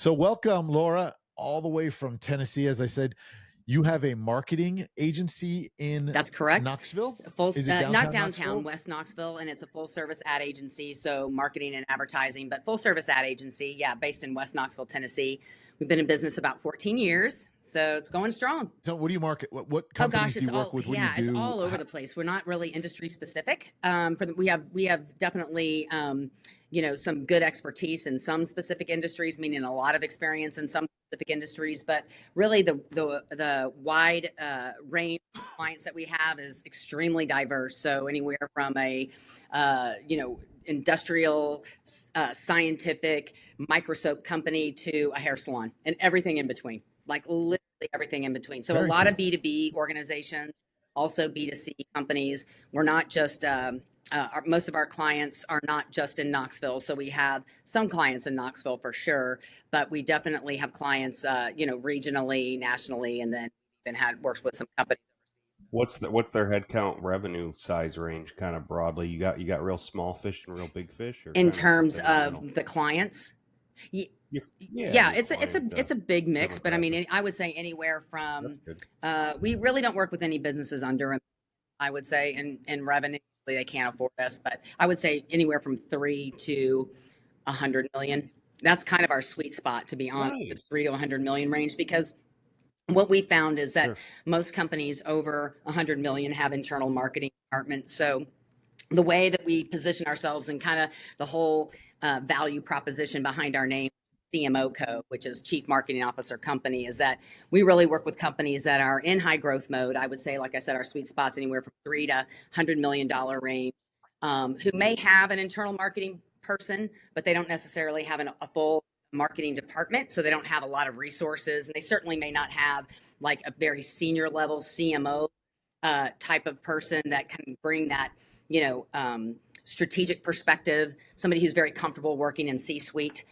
So welcome, Laura, all the way from Tennessee. As I said, you have a marketing agency in That's correct. Knoxville. Full, Is it downtown not downtown, Knoxville? West Knoxville, and it's a full service ad agency, so marketing and advertising, but full service ad agency, yeah, based in West Knoxville, Tennessee. We've been in business about 14 years, so it's going strong. So what do you market? What companies do you work with? What do you do? It's all over the place. We're not really industry specific. We have definitely some good expertise in some specific industries, meaning a lot of experience in some specific industries, but really the wide range of clients that we have is extremely diverse. So anywhere from a industrial, scientific, micro soap company to a hair salon and everything in between, like literally everything in between. So a lot of B2B organizations, also B2C companies. We're not just, most of our clients are not just in Knoxville. So we have some clients in Knoxville for sure, but we definitely have clients, regionally, nationally, and then even worked with some companies. What's their headcount revenue size range, kind of broadly? You got real small fish and real big fish, or in terms of the clients. It's a big mix, but I mean, I would say anywhere from. We really don't work with any businesses under. I would say in revenue, they can't afford us, but I would say anywhere from 3 to 100 million. That's kind of our sweet spot, to be honest. Nice. It's 3 to 100 million range, because what we found is that most companies over 100 million have internal marketing departments. So the way that we position ourselves and kind of the whole value proposition behind our name, CMOco, which is Chief Marketing Officer Company, is that we really work with companies that are in high growth mode. I would say, like I said, our sweet spot's anywhere from $3 to $100 million range, who may have an internal marketing person, but they don't necessarily have a full marketing department, so they don't have a lot of resources, and they certainly may not have like a very senior level CMO type of person that can bring that strategic perspective, somebody who's very comfortable working in C-suite,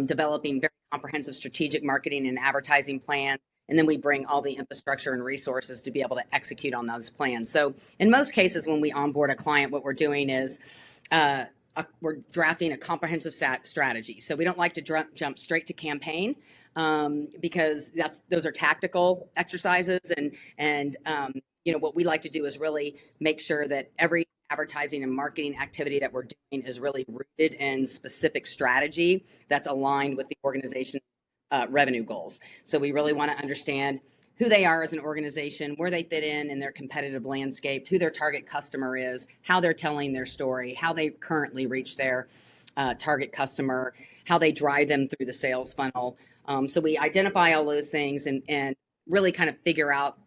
developing very comprehensive strategic marketing and advertising plans, and then we bring all the infrastructure and resources to be able to execute on those plans. So in most cases, when we onboard a client, what we're doing is we're drafting a comprehensive strategy. So we don't like to jump straight to campaign, because those are tactical exercises, and what we like to do is really make sure that every advertising and marketing activity that we're doing is really rooted in specific strategy that's aligned with the organization's revenue goals. So we really want to understand who they are as an organization, where they fit in their competitive landscape, who their target customer is, how they're telling their story, how they currently reach their target customer, how they drive them through the sales funnel. So we identify all those things and really kind of figure out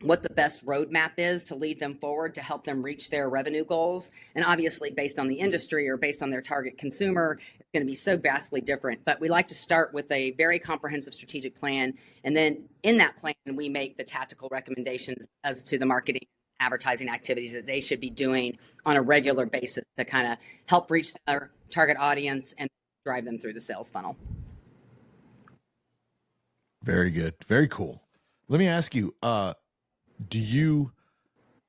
what the best roadmap is to lead them forward to help them reach their revenue goals. And obviously, based on the industry or based on their target consumer, it's going to be so vastly different. But we like to start with a very comprehensive strategic plan. And then in that plan, we make the tactical recommendations as to the marketing advertising activities that they should be doing on a regular basis to kind of help reach their target audience and drive them through the sales funnel. Very good. Very cool. Let me ask you, do you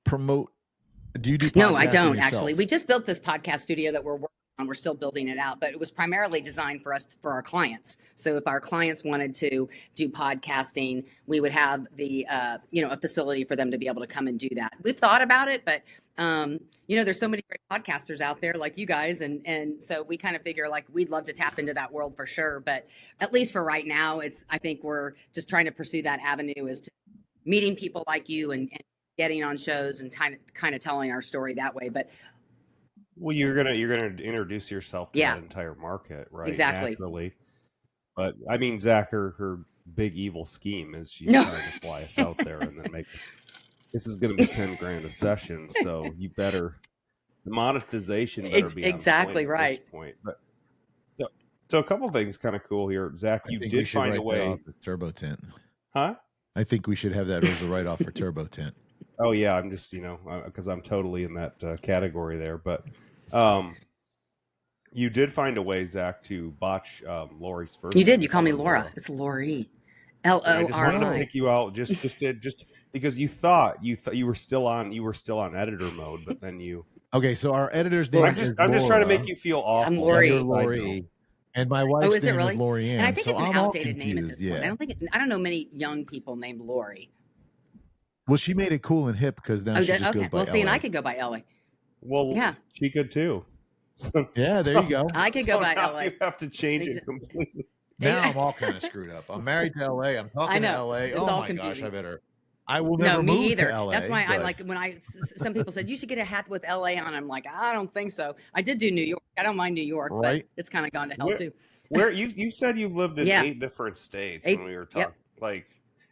do podcasting? No, I don't yourself? Actually. We just built this podcast studio that we're working on. We're still building it out, but it was primarily designed for our clients. So if our clients wanted to do podcasting, we would have a facility for them to be able to come and do that. We've thought about it, but there's so many great podcasters out there like you guys. And so we kind of figure like we'd love to tap into that world for sure. But at least for right now, I think we're just trying to pursue that avenue, is to meeting people like you and getting on shows and kind of telling our story that way. But you're gonna introduce yourself to that entire market, right? Exactly. Naturally. But I mean, Zach, her big evil scheme is she's trying to fly us out there and then this is going to be $10,000 a session. So the monetization better be exactly right. At this point. But so a couple things kind of cool here, Zach. You did find a way. Turbo Tent, huh? I think we should have that as a write-off for Turbo Tent. Oh yeah, I'm just because I'm totally in that category there. But you did find a way, Zach, to botch Lori's first. You did. You call me Laura. It's Lori. Lori. I just wanted to pick you out just because you thought you were still on editor mode, but then you. Okay, so our editor's name. I'm just trying to make you feel awful. I'm Lori. You're Lori. And my Oh, wife's is it name is really? Lori And I Ann, think so it's an I'm all outdated name at this confused. point. Yeah. I don't know many young people named Lori. Well, she made it cool and hip because now Oh, she just okay. goes by Well, see, and I LA. could go by LA. Well, Yeah, she could too. So, Yeah, there you go. I could so go by now LA. you have to change it Exa- completely. Now I'm all kind of screwed up. I'm married to LA. I'm I talking to know. LA. It's Oh all my gosh, confusing. I will No, never me move to either. That's LA, why I'm but like, some people said, you should get a hat with LA on. I'm like, I don't think so. I did do New York. I don't mind New York, but right? it's kind of gone to hell too. Where you said you lived in Yeah. 8 different states when 8. we were Yep. talking, like,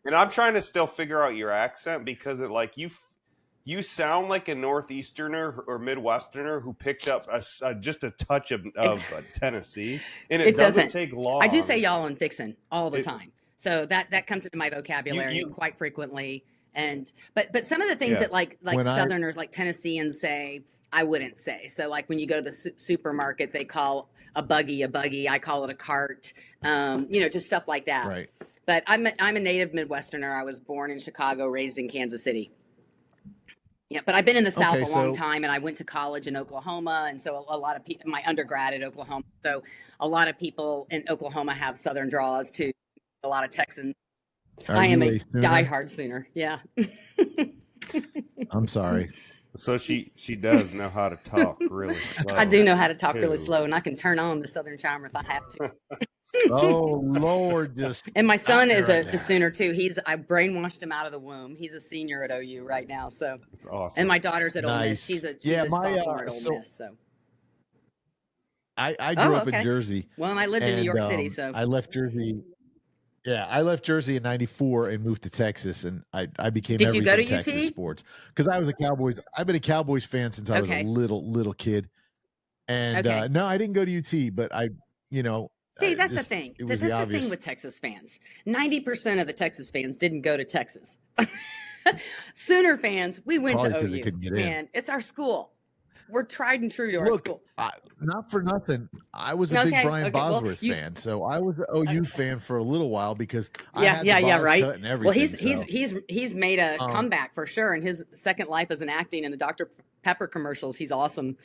and I'm trying to still figure out your accent because it like you sound like a northeasterner or midwesterner who picked up just a touch of Tennessee, and it doesn't take long. I do say y'all and fixin' all the It- time, so that comes into my vocabulary you- quite frequently. And but some of the things Yeah. that like When Southerners, like Tennesseans, say, I wouldn't say. So like when you go to the supermarket, they call a buggy. I call it a cart. Just stuff like that. Right. But I'm a native Midwesterner. I was born in Chicago, raised in Kansas City. Yeah, but I've been in the South Okay, a long so- time, and I went to college in Oklahoma, and so a lot of people, my undergrad at Oklahoma, so a lot of people in Oklahoma have Southern draws too. A lot of Texans. I am a Sooner? diehard Sooner. Yeah. I'm sorry. So she does know how to talk really slow. I do know how to talk really too. slow, and I can turn on the Southern charm if I have to. Oh Lord, just And my son stop is me right a now. Sooner too. I brainwashed him out of the womb. He's a senior at OU right now. So, It's awesome. and my daughter's at Ole Miss. Nice. She's a Yeah, my, sophomore at Ole so- Miss. So, I grew up okay. in Jersey. well, and I lived in New and, York City. So, I left Jersey. Yeah, I left Jersey in '94 and moved to Texas, and I became Did you everything go to UT? Texas sports because I was a Cowboys. I've been a Cowboys fan since I was Okay. a little kid. And Okay. no, I didn't go to UT, but see, that's the thing. It was That's the the obvious. thing with Texas fans. 90% of the Texas fans didn't go to Texas. Sooner fans, we went Probably 'cause to they OU. couldn't get in. Man, it's our school. We're tried and true to our Look, school. not for nothing. I was a big Okay, Brian okay, well, Bosworth you- fan, so I was an OU fan for a little while because I had the Yeah, Boz right. cut and everything. Well, he's made a Um, comeback for sure, and his second life as an acting in the Dr. Pepper commercials. He's awesome.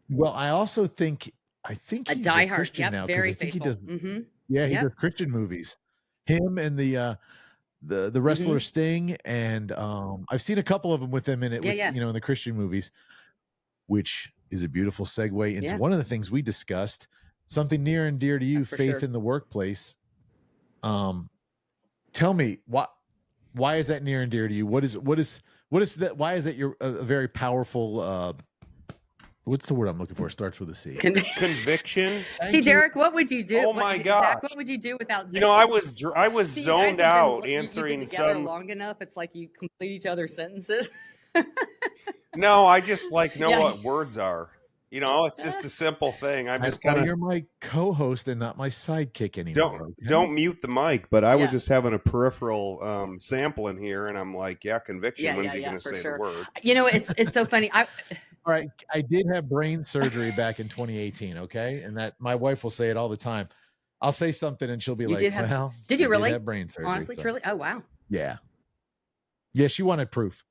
Well, I also think he's A diehard, Christian yep, now because very I think faithful. he does. Mm-hmm. Yeah, he Yep. does Christian movies. Him and the wrestler Sting, and I've seen a couple of them with him in it. Yeah. In the Christian movies, which is a beautiful segue into Yeah. one of the things we discussed, something near and dear to you, That's for faith sure. in the workplace. Tell me why is that near and dear to you? What is that? Why is that a very powerful? What's the word I'm looking for? It starts with a C. Conviction. Thank See, you. Derek, what would you do? Oh my Zach, gosh. what would you do without? You know, I was See, you guys zoned have been- out you've answering been together some. long enough. It's like you complete each other's sentences. No, I just know Yeah. what words are. It's just a simple thing. I'm just That's why kind of you're my co-host and not my sidekick anymore. okay? don't mute the mic. But I was Yeah. just having a peripheral sample in here, and I'm like, yeah, conviction. When's he going to for say sure. the word? It's so funny. All right, I did have brain surgery back in 2018. Okay, and that my wife will say it all the time. I'll say something and she'll be You like, did have- "Well, did you really? have brain surgery?" Honestly, So, truly. Oh wow. yeah, she wanted proof,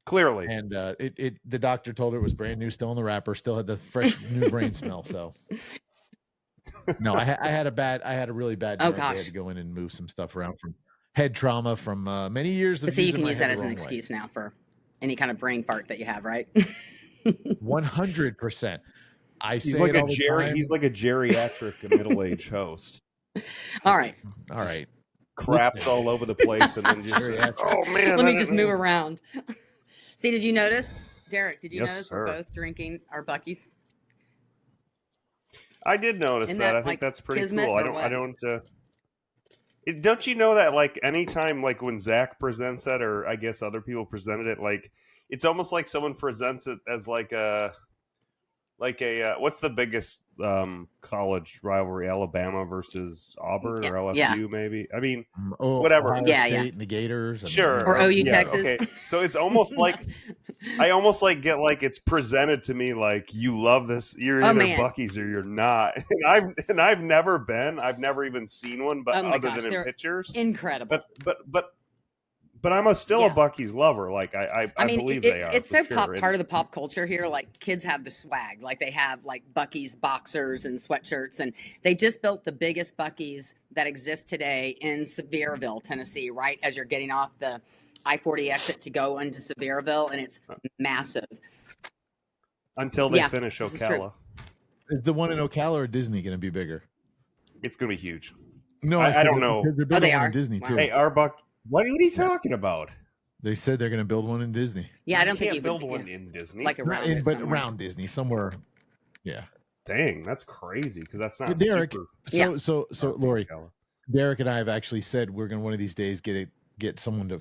Clearly, and the doctor told her it was brand new, still in the wrapper, still had the fresh new brain smell. So, no, I had a really bad. Oh, neck. I had gosh. to go in and move some stuff around from head trauma from many years of. But see, you using can my use head that the as an wrong way. excuse now for any kind of brain fart that you have, right? 100%. I he's say like it a all the time. He's like a geriatric middle-aged host. All right. All right. Craps all over the place, and then just Geriatric. oh man, Let I me just didn't move know." around. See, did you notice, Derek? Did you Yes, notice sir. we're both drinking our Buckies? I did notice Isn't that. that I think like that's pretty kismet cool. or I what? don't. Don't you know that anytime when Zach presents that, or I guess other people presented it, it's almost like someone presents it as a what's the biggest college rivalry? Alabama versus Auburn or LSU, Yeah. maybe. I mean, Oh, whatever. Ohio Yeah, State yeah. and the Gators. I mean, sure. Or OU, yeah, Texas. Okay. So it's almost like I almost get it's presented to me like you love this. You're Oh, either man. Bucky's or you're not. And I've never been. I've never even seen one, but Oh, my other gosh, than in they're pictures. Incredible. But but I'm still a Yeah. Buc-ee's lover. Like I mean, believe they are. it's for so sure. part of the pop culture here. Like kids have the swag, like they have like Bucky's boxers and sweatshirts, and they just built the biggest Bucky's that exists today in Sevierville, Tennessee. Right as you're getting off the I-40 exit to go into Sevierville, and it's massive. Until they Yeah, finish this is true. Ocala, Is the one in Ocala or Disney going to be bigger? it's gonna be huge. No, I said don't that know. because they're Oh, building they one are? in Disney Wow. too. Hey, Arbuck, what are you talking about? They said they're going to build one in Disney. Yeah, I don't You think can't you build would, one yeah, in Disney. like Not around in, it but somewhere. around Disney somewhere. Yeah. Dang, that's crazy because that's not Derek. super. Yeah. So Arbuck, Lori, Ocala. Derek and I have actually said we're going to one of these days get someone to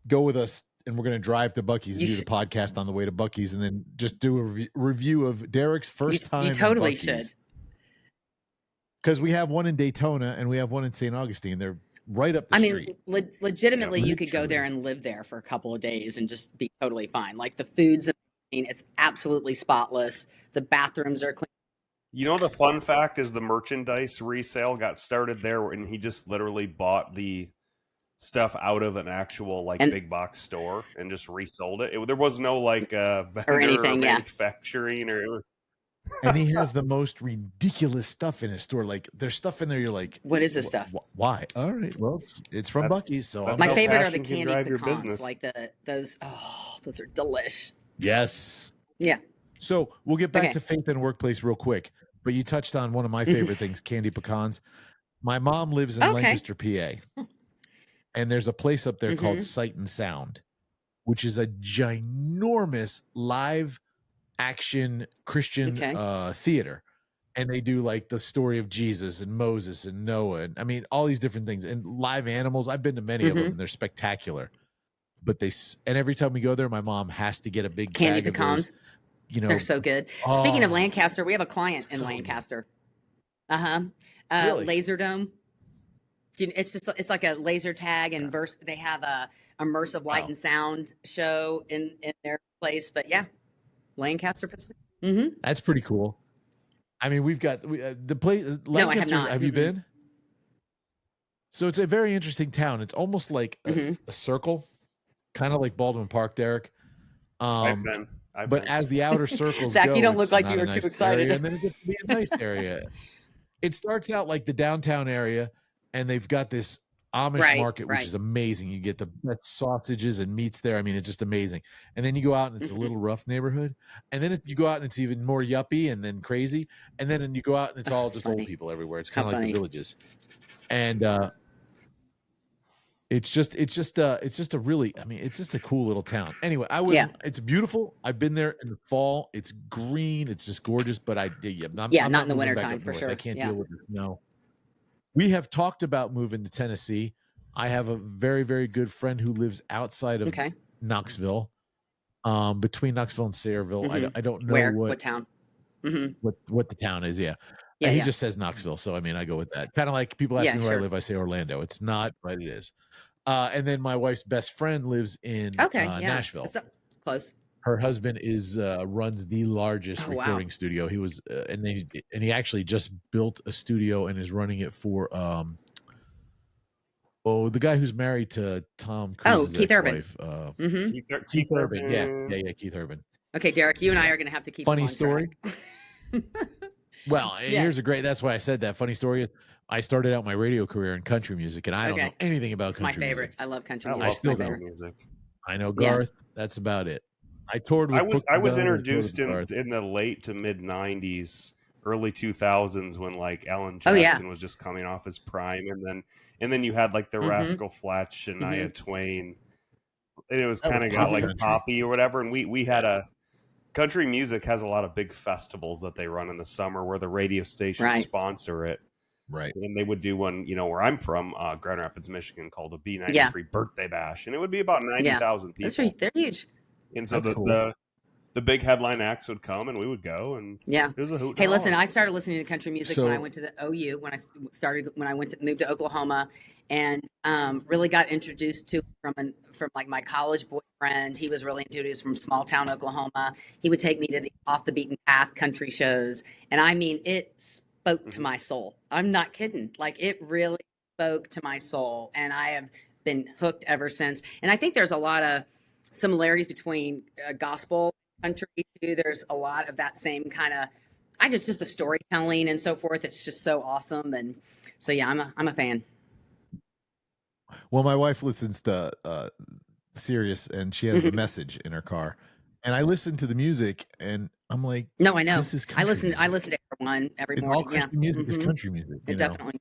go with us, and we're going to drive to Buc-ee's and You do the podcast on the way to Buc-ee's, and then just do a review of Derek's first time. You totally in should. Because we have one in Daytona and we have one in St. Augustine. They're right up the street. Legitimately, Yeah, you could go there literally. and live there for a couple of days and just be totally fine. Like the food's amazing. It's absolutely spotless. The bathrooms are clean. You know, the fun fact is the merchandise resale got started there, and he just literally bought the stuff out of an actual like And- big box store and just resold it. There was no like vendor Or anything, yeah. manufacturing, or it was. And he has the most ridiculous stuff in his store. Like there's stuff in there. You're like, What is this stuff? Why? All right. Well, it's from That's- Buc-ee's. So that's My how favorite are the passion can candy drive your pecans, business. like those are delish. yes. Yeah. So we'll get back Okay. to faith and workplace real quick. But you touched on one of my favorite things, candy pecans. My mom lives in Okay. Lancaster, PA. And there's a place up there called Sight and Sound, which is a ginormous live action Christian theater. And they do like the story of Jesus and Moses and Noah. And I mean, all these different things and live animals. I've been to many of them and they're spectacular. But and every time we go there, my mom has to get a big Candy bag pecans. of those, you know. They're so good. Speaking of Lancaster, we have a client in so Lancaster. Really? Laserdome. It's like a laser tag and they have a immersive light and sound show in their place. But yeah, Lancaster, Pennsylvania. That's pretty cool. I mean, we've got the place. Lancaster, No, I have not. Have you been? So it's a very interesting town. It's almost like a circle, kind of like Baldwin Park, Derek. I've been. As the outer circles Zach, go, you don't look it's like not you a were too nice excited. area, and then it gets to be a nice area. It starts out like the downtown area, and they've got this Amish market, which is amazing. You get the best sausages and meats there. I mean, it's just amazing. And then you go out and it's a little rough neighborhood. And then you go out and it's even more yuppie and then crazy. And then you go out and it's all just old people everywhere. It's kind of like the villages. And it's just a really, I mean, it's just a cool little town. Anyway, it's beautiful. I've been there in the fall. It's green. It's just gorgeous. But I'm not not in the moving back wintertime up for north. sure. I can't deal with the snow. We have talked about moving to Tennessee. I have a very, very good friend who lives outside of Knoxville, between Knoxville and Sayreville. I don't know what town, what the town is. Yeah. He just says Knoxville, so I mean, I go with that. Kind of like people ask me where I live, I say Orlando. It's not, but it is. And then my wife's best friend lives in Nashville. It's close. Her husband runs the largest recording studio. He was and he actually just built a studio and is running it for the guy who's married to Tom Cruise's Keith Urban. Keith Urban. Yeah, Keith Urban. Okay, Derek, you and I are going to have to keep funny him on story. Well, here's a great. That's why I said that. Funny story. I started out my radio career in country music, and I don't know anything about country music. My favorite. I love country music. I love still country music. I know Garth. That's about it. I toured with. I was introduced in the late to mid '90s, early 2000s when like Alan Jackson was just coming off his prime, and then you had like the Rascal Flatts, Shania Twain, and it was kind of got like poppy or whatever. And we had country music has a lot of big festivals that they run in the summer where the radio stations sponsor it. Right. And they would do one, where I'm from, Grand Rapids, Michigan, called the B93 Birthday Bash. And it would be about 90,000 people. That's right. They're huge. And so the big headline acts would come and we would go. And it was a hoot. Hey, listen, I started listening to country music when I went to the OU, when I moved to Oklahoma, and really got introduced to from like my college boyfriend. He was really into it. He was from small town Oklahoma. He would take me to the off the beaten path country shows. And I mean, it spoke to my soul. I'm not kidding. Like it really spoke to my soul. And I have been hooked ever since. And I think there's a lot of similarities between gospel country too. There's a lot of that same kind of, just the storytelling and so forth. It's just so awesome. And so, yeah, I'm a fan. Well, my wife listens to Sirius, and she has the Message in her car, and I listen to the music, and I'm like, no, I know. This is I listen to everyone every morning. All Christian music is country music. Definitely.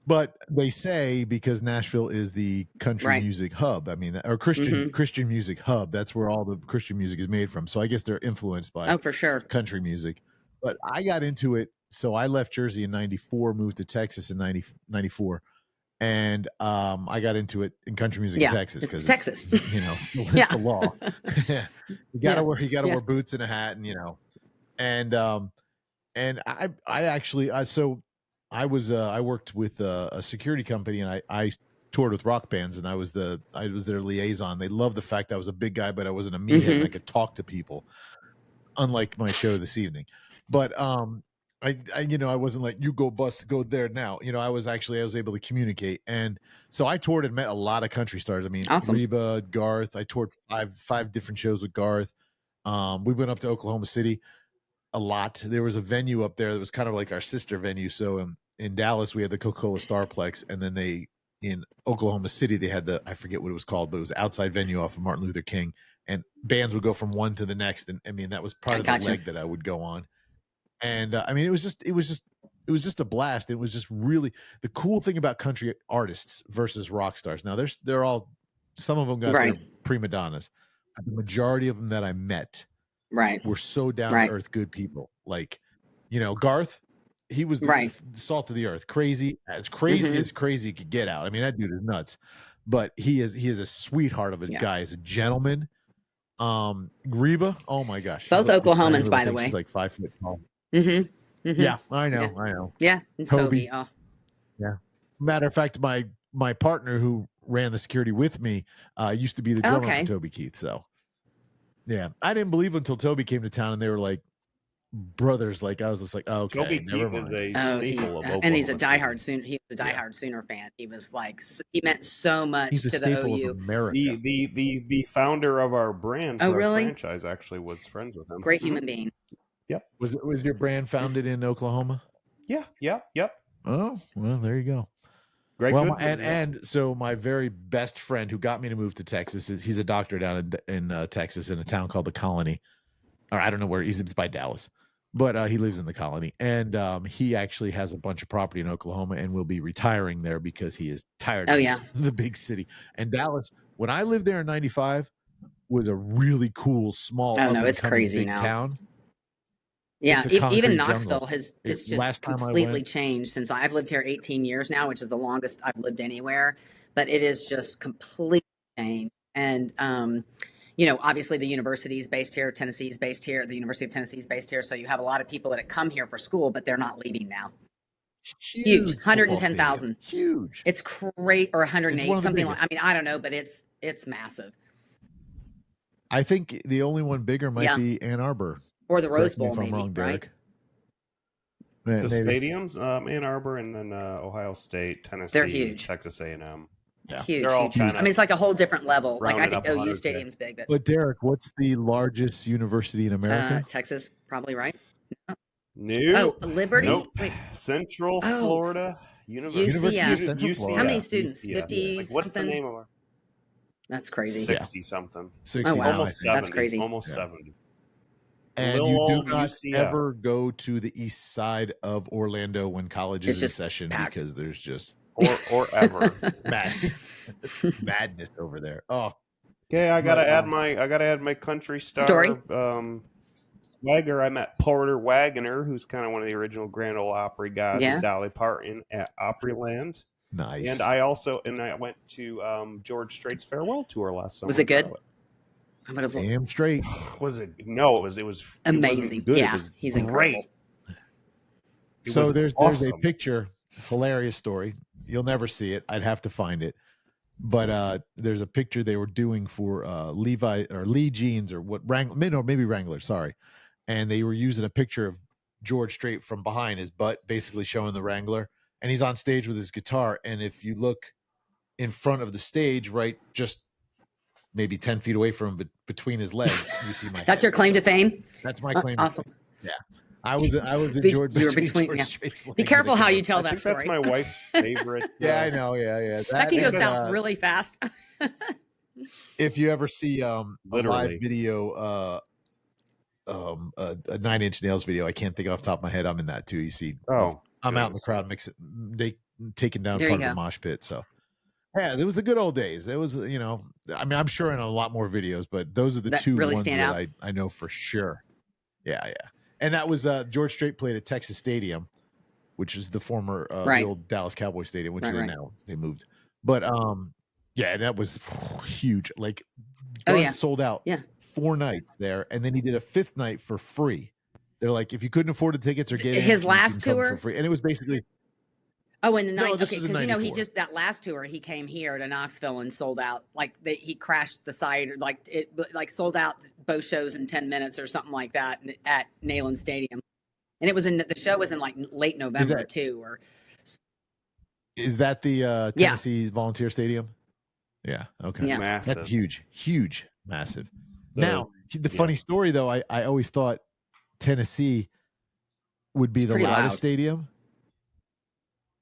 But they say because Nashville is the country music hub, I mean, or Christian music hub, that's where all the Christian music is made from. So I guess they're influenced by for sure country music. But I got into it. So I left Jersey in 94, moved to Texas in 94. And I got into it in country music in Texas because Texas, it's the law. You gotta wear boots and a hat, and I actually I worked with a security company, and I toured with rock bands, and I was their liaison. They loved the fact I was a big guy, but I wasn't a meathead, and I could talk to people, unlike my show this evening. But I wasn't like, you go there now. I was able to communicate. And so I toured and met a lot of country stars. I mean, awesome. Reba, Garth. I toured five different shows with Garth. We went up to Oklahoma City a lot. There was a venue up there that was kind of like our sister venue. So in Dallas, we had the Coca-Cola Starplex. And then in Oklahoma City, they had I forget what it was called, but it was outside venue off of Martin Luther King. And bands would go from one to the next. And I mean, that was part of the leg that I would go on. And I mean, it was just a blast. It was just really the cool thing about country artists versus rock stars. Now they're all, some of them got their prima donnas. The majority of them that I met were so down to earth, good people. Like, Garth, he was the salt of the earth, crazy as crazy could get out. I mean, that dude is nuts, but he is a sweetheart of a guy. He's a gentleman. Reba, oh my gosh, both Oklahomans, by the way. She's like 5 foot tall. Yeah, I know. Yeah, and Toby. Oh. Yeah. Matter of fact, my partner who ran the security with me used to be the drummer for Toby Keith. So, yeah, I didn't believe until Toby came to town, and they were like brothers. Like I was just like, oh, okay, Toby Keith is a staple of Oklahoma, and he's a diehard Sooner. He was a diehard Sooner fan. He was like, he meant so much to the OU. Of America. The founder of our brand, our franchise, actually was friends with him. Great human being. Yep. Was your brand founded in Oklahoma? Yeah. Yep. Oh, well, there you go. Greg Goodman, and so my very best friend who got me to move to Texas he's a doctor down in Texas in a town called the Colony, or I don't know where he's by Dallas, but he lives in the Colony, and he actually has a bunch of property in Oklahoma and will be retiring there because he is tired of the big city. And Dallas, when I lived there in 95, was a really cool small it's crazy big town. Yeah, even Knoxville has just completely changed since I've lived here 18 years now, which is the longest I've lived anywhere. But it is just completely changed. And, obviously the university is based here, Tennessee is based here, the University of Tennessee is based here. So you have a lot of people that come here for school, but they're not leaving now. Huge 110,000. Huge. It's great, or 108, something like. I mean, I don't know, but it's massive. I think the only one bigger might be Ann Arbor. Or the Rose Bowl, maybe, wrong, right? The stadiums, Ann Arbor, and then Ohio State, Tennessee, they're huge. Texas A&M. Yeah, huge. They're all huge. I mean, it's like a whole different level. Like I think OU Stadium's big, but Derek, what's the largest university in America? Texas, probably, right? No. Oh, Liberty. Nope. Wait. Central Florida University. Of Central Florida. How many students? 50. Like, what's the name of it? That's crazy. 60 something. 60. Oh wow, almost 70. That's crazy. Almost 70. And you do not ever go to the east side of Orlando when college is in session because there's just or ever madness over there. Oh, okay. I gotta add my country star story. Swagger. I met Porter Wagoner, who's kind of one of the original Grand Ole Opry guys with Dolly Parton at Opryland. Nice. And I went to George Strait's farewell tour last summer. Was it good? I would have. Damn straight. Was it? No, it was amazing. Good. Yeah, it was he's great. incredible. So there's a picture, hilarious story. You'll never see it. I'd have to find it. But there's a picture they were doing for Levi or Lee Jeans or maybe Wrangler. Sorry, and they were using a picture of George Strait from behind his butt, basically showing the Wrangler, and he's on stage with his guitar. And if you look in front of the stage, right, just maybe 10 feet away from him, but between his legs, you see my. That's your claim to fame. That's my claim. Awesome. To fame. Yeah, I was in George. You were between. George Yeah. Strait's legs. Be careful how you tell I that think story. that's my wife's favorite. Yeah, I know. Yeah. That can go south really fast. If you ever see a live Literally. video, a 9 Inch Nails video, I can't think off the top of my head. I'm in that too. You see, Oh, I'm out in the goodness. crowd, they taking down There part you of the go. mosh pit. So yeah, there was the good old days. There was, you know, I mean, I'm sure in a lot more videos, but those are the That two really ones stand that out. I know for sure. Yeah. And that was George Strait played at Texas Stadium, which is the former Right. the old Dallas Cowboy Stadium, which Right. now they moved. But yeah, that was huge. Like Oh, Garth yeah. sold out 4 nights there, and then he did a 5th night for free. They're like, if you couldn't afford the tickets or get in, His you last can come tour for free. And it was basically Oh, in the No, night. this Okay, was in because you know he 94. just that last tour he came here to Knoxville and sold out. Like he crashed the site, or like sold out both shows in 10 minutes or something like that at Neyland Stadium. And it was the show was in like late November too. Or Is that the Tennessee Volunteer Stadium? Yeah. Okay. Yeah. Massive. That's huge, massive. Now, the funny story though, I always thought Tennessee would be It's the pretty loudest loud. stadium.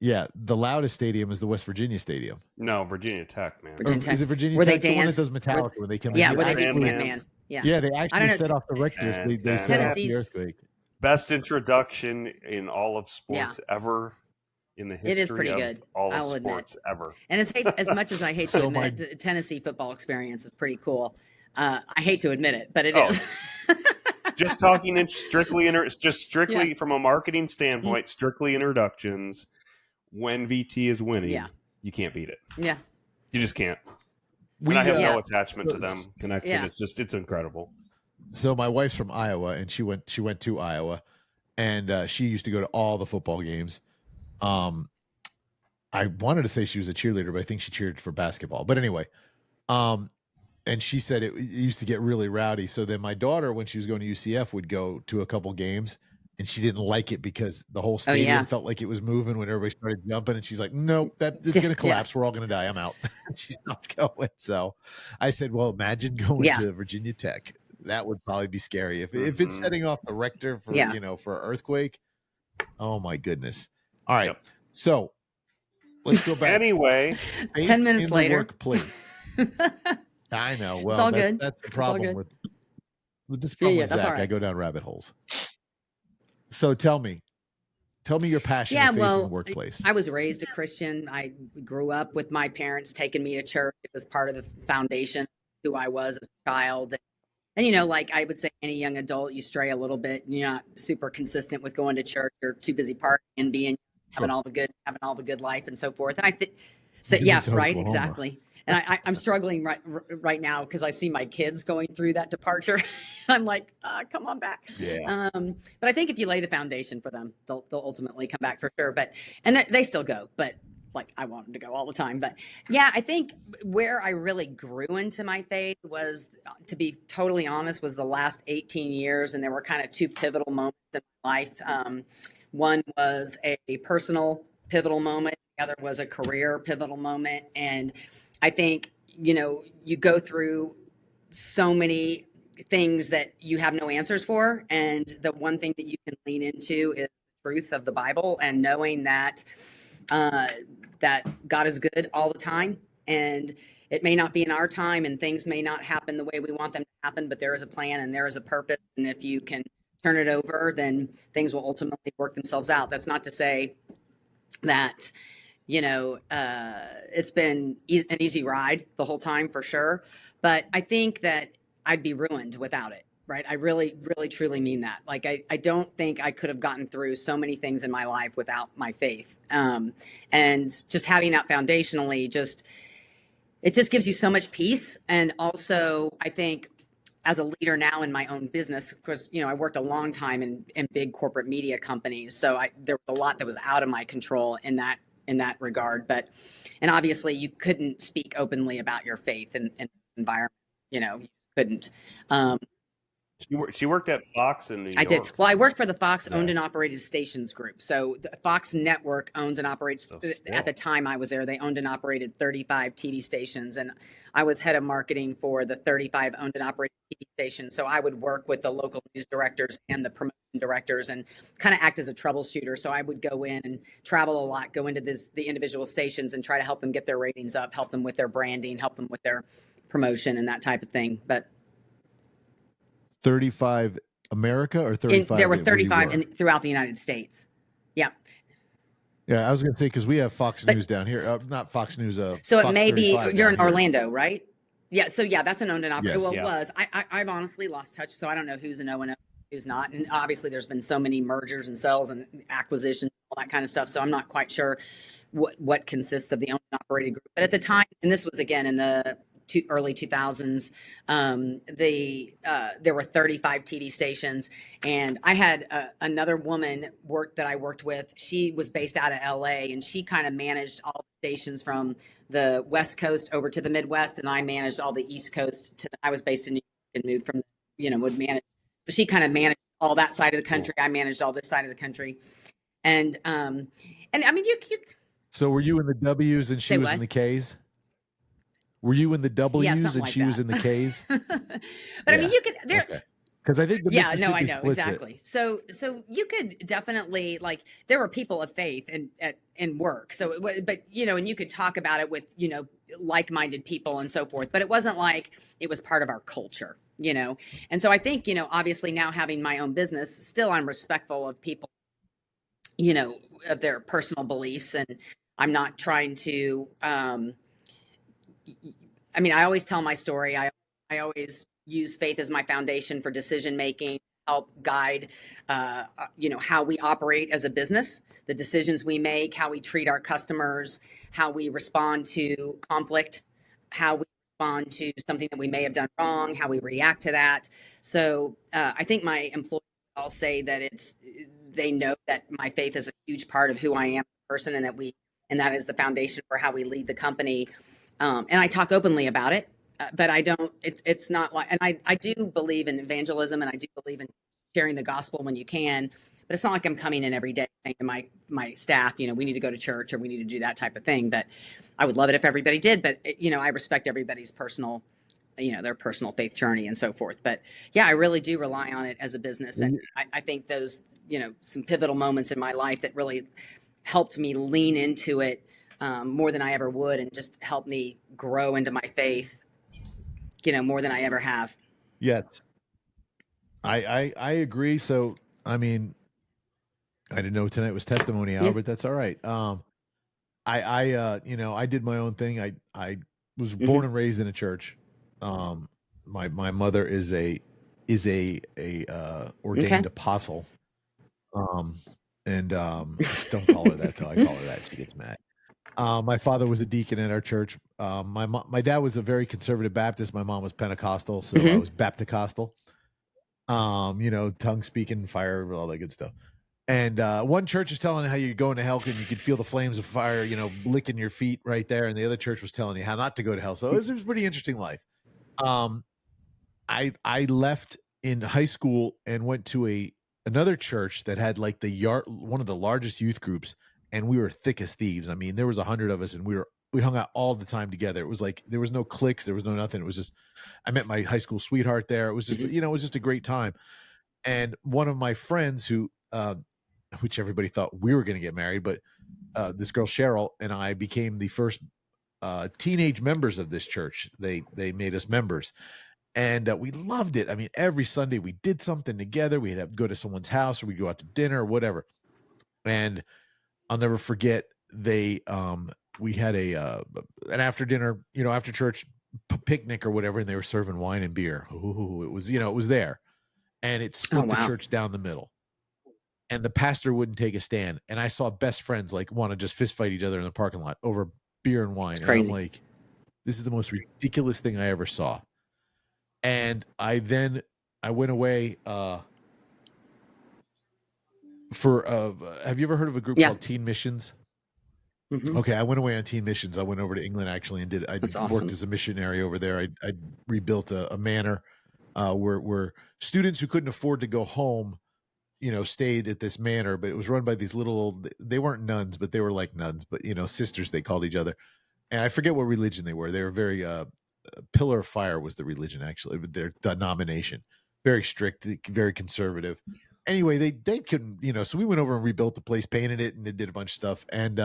Yeah, the loudest stadium is the West Virginia Stadium. No, Virginia Tech, man. Virginia Tech. Is it Virginia Where Tech? they The one that dance? does Metallica, where they come in. Yeah, where they Actually- do Sandman. Yeah. Yeah, they I actually don't know. set off the Richters. They set off the Tennessee's- earthquake. Best introduction in all of sports ever, in the It is history pretty of good, all I'll of admit. sports ever. And as much as I hate to So admit it, the Tennessee football experience is pretty cool. I hate to admit it, but it is. Just talking strictly from a marketing standpoint, strictly introductions. When VT is winning, you can't beat it. Yeah. You just can't. And I have no attachment to them. Connection. Yeah. It's incredible. So my wife's from Iowa, and she went to Iowa, and she used to go to all the football games. I wanted to say she was a cheerleader, but I think she cheered for basketball. But anyway, and she said it used to get really rowdy. So then my daughter, when she was going to UCF, would go to a couple games, and she didn't like it because the whole stadium felt like it was moving when everybody started jumping. And she's like, nope, it's going to collapse. We're all going to die. I'm out. She stopped going. So I said, well, imagine going to Virginia Tech. That would probably be scary. If it's setting off the Richter for, for an earthquake. Oh my goodness. All right. Yep. So let's go back. Anyway, 10 minutes in later. the workplace. I know. Well, it's all good. That's the It's all problem good. with this problem with that's Zach. all right. I go down rabbit holes. So tell me your passion and faith in the workplace. I was raised a Christian. I grew up with my parents taking me to church. It was part of the foundation of who I was as a child. And like I would say, any young adult, you stray a little bit. And you're not super consistent with going to church. You're too busy partying and having all the good life and so forth. And I think, right, exactly. And I'm struggling right now because I see my kids going through that departure. I'm like, come on back. Yeah. But I think if you lay the foundation for them, they'll ultimately come back for sure. And they still go, but like I want them to go all the time. But yeah, I think where I really grew into my faith was, to be totally honest, was the last 18 years. And there were kind of 2 pivotal moments in my life. One was a personal pivotal moment. The other was a career pivotal moment. And I think, you go through so many things that you have no answers for. And the one thing that you can lean into is the truth of the Bible, and knowing that that God is good all the time. And it may not be in our time, and things may not happen the way we want them to happen, but there is a plan and there is a purpose. And if you can turn it over, then things will ultimately work themselves out. That's not to say that it's been an easy ride the whole time, for sure. But I think that I'd be ruined without it, right? I really, really, truly mean that. Like, I don't think I could have gotten through so many things in my life without my faith. And just having that foundationally, it just gives you so much peace. And also, I think, as a leader now in my own business, of course, I worked a long time in big corporate media companies. So there was a lot that was out of my control in that regard. And obviously you couldn't speak openly about your faith in environment, you couldn't. She worked at Fox in New I did. York. Well, I worked for the Fox Is owned that and operated stations group. So the Fox network owns and operates, so at the still? time I was there, they owned and operated 35 TV stations. And I was head of marketing for the 35 owned and operated TV stations. So I would work with the local news directors and the promotion directors and kind of act as a troubleshooter. So I would go in and travel a lot, go into the individual stations and try to help them get their ratings up, help them with their branding, help them with their promotion and that type of thing. But 35 America or 35? There were 35 throughout the United States. Yeah. Yeah, I was going to say, because we have Fox News down here. Not Fox News. So Fox it may be, you're in here. Orlando, right? Yeah. So yeah, that's an owned and operated. Yes. Well, it Yeah. was. I've honestly lost touch, so I don't know who's an O and who's not. And obviously, there's been so many mergers and sales and acquisitions, all that kind of stuff. So I'm not quite sure what consists of the owned and operated group. But at the time, and this was again in the early 2000s, there were 35 TV stations, and I had another woman that I worked with. She was based out of LA, and she kind of managed all the stations from the West Coast over to the Midwest, and I managed all the East Coast. I was based in New York and moved from, would manage. So she kind of managed all that side of the country. I managed all this side of the country, and I mean, you. So were you in the W's and she was in the K's? Were you in the W's and she was in the K's? But I mean, you could there. Because I think the Mississippi I know splits exactly. It. So you could definitely, like, there were people of faith in work. So, but and you could talk about it with like-minded people and so forth. But it wasn't like it was part of our culture, And so I think obviously now having my own business, still I'm respectful of people, of their personal beliefs, and I'm not trying to. I mean, I always tell my story. I always use faith as my foundation for decision making, help guide, how we operate as a business, the decisions we make, how we treat our customers, how we respond to conflict, how we respond to something that we may have done wrong, how we react to that. So I think my employees all say that they know that my faith is a huge part of who I am as a person, and that is the foundation for how we lead the company. And I talk openly about it, but I don't, it's not like, and I do believe in evangelism, and I do believe in sharing the gospel when you can, but it's not like I'm coming in every day saying to my staff, we need to go to church or we need to do that type of thing. But I would love it if everybody did, but I respect everybody's personal, their personal faith journey and so forth. But yeah, I really do rely on it as a business. And I think those, some pivotal moments in my life that really helped me lean into it more than I ever would, and just help me grow into my faith, more than I ever have. Yes. I agree. So, I mean, I didn't know tonight was testimony hour, but that's all right. I did my own thing. I was born and raised in a church. My mother is a ordained apostle. And don't call her that though. I call her that. She gets mad. My father was a deacon at our church. My dad was a very conservative Baptist. My mom was Pentecostal, so I was Bapticostal. Tongue speaking, fire, all that good stuff. And one church is telling you how you're going to hell, and you could feel the flames of fire, licking your feet right there. And the other church was telling you how not to go to hell. So it was a pretty interesting life. I left in high school and went to another church that had like one of the largest youth groups, and we were thick as thieves. I mean, there was 100 of us, and we hung out all the time together. It was like there was no cliques, there was no nothing. It was just I met my high school sweetheart there. It was just it was just a great time. And one of my friends who which everybody thought we were going to get married, but this girl Cheryl and I became the first teenage members of this church. They made us members, and we loved it. I mean, every Sunday we did something together. We'd have to go to someone's house, or we'd go out to dinner or whatever. And I'll never forget, we had an after dinner, after church picnic or whatever, and they were serving wine and beer. Ooh, it was, it was there, and it split the church down the middle. And the pastor wouldn't take a stand. And I saw best friends like want to just fist fight each other in the parking lot over beer and wine. It's crazy. And I'm like, this is the most ridiculous thing I ever saw. And I went away for have you ever heard of a group called Teen Missions? Okay, I went away on teen missions. I went over to England actually and worked as a missionary over there. I rebuilt a manor where students who couldn't afford to go home, stayed at this manor, but it was run by these they weren't nuns, but they were like nuns, but sisters, they called each other. And I forget what religion they were. They were very Pillar of Fire was the religion, actually, but their denomination, very strict, very conservative. Anyway, they couldn't, so we went over and rebuilt the place, painted it, and it did a bunch of stuff. And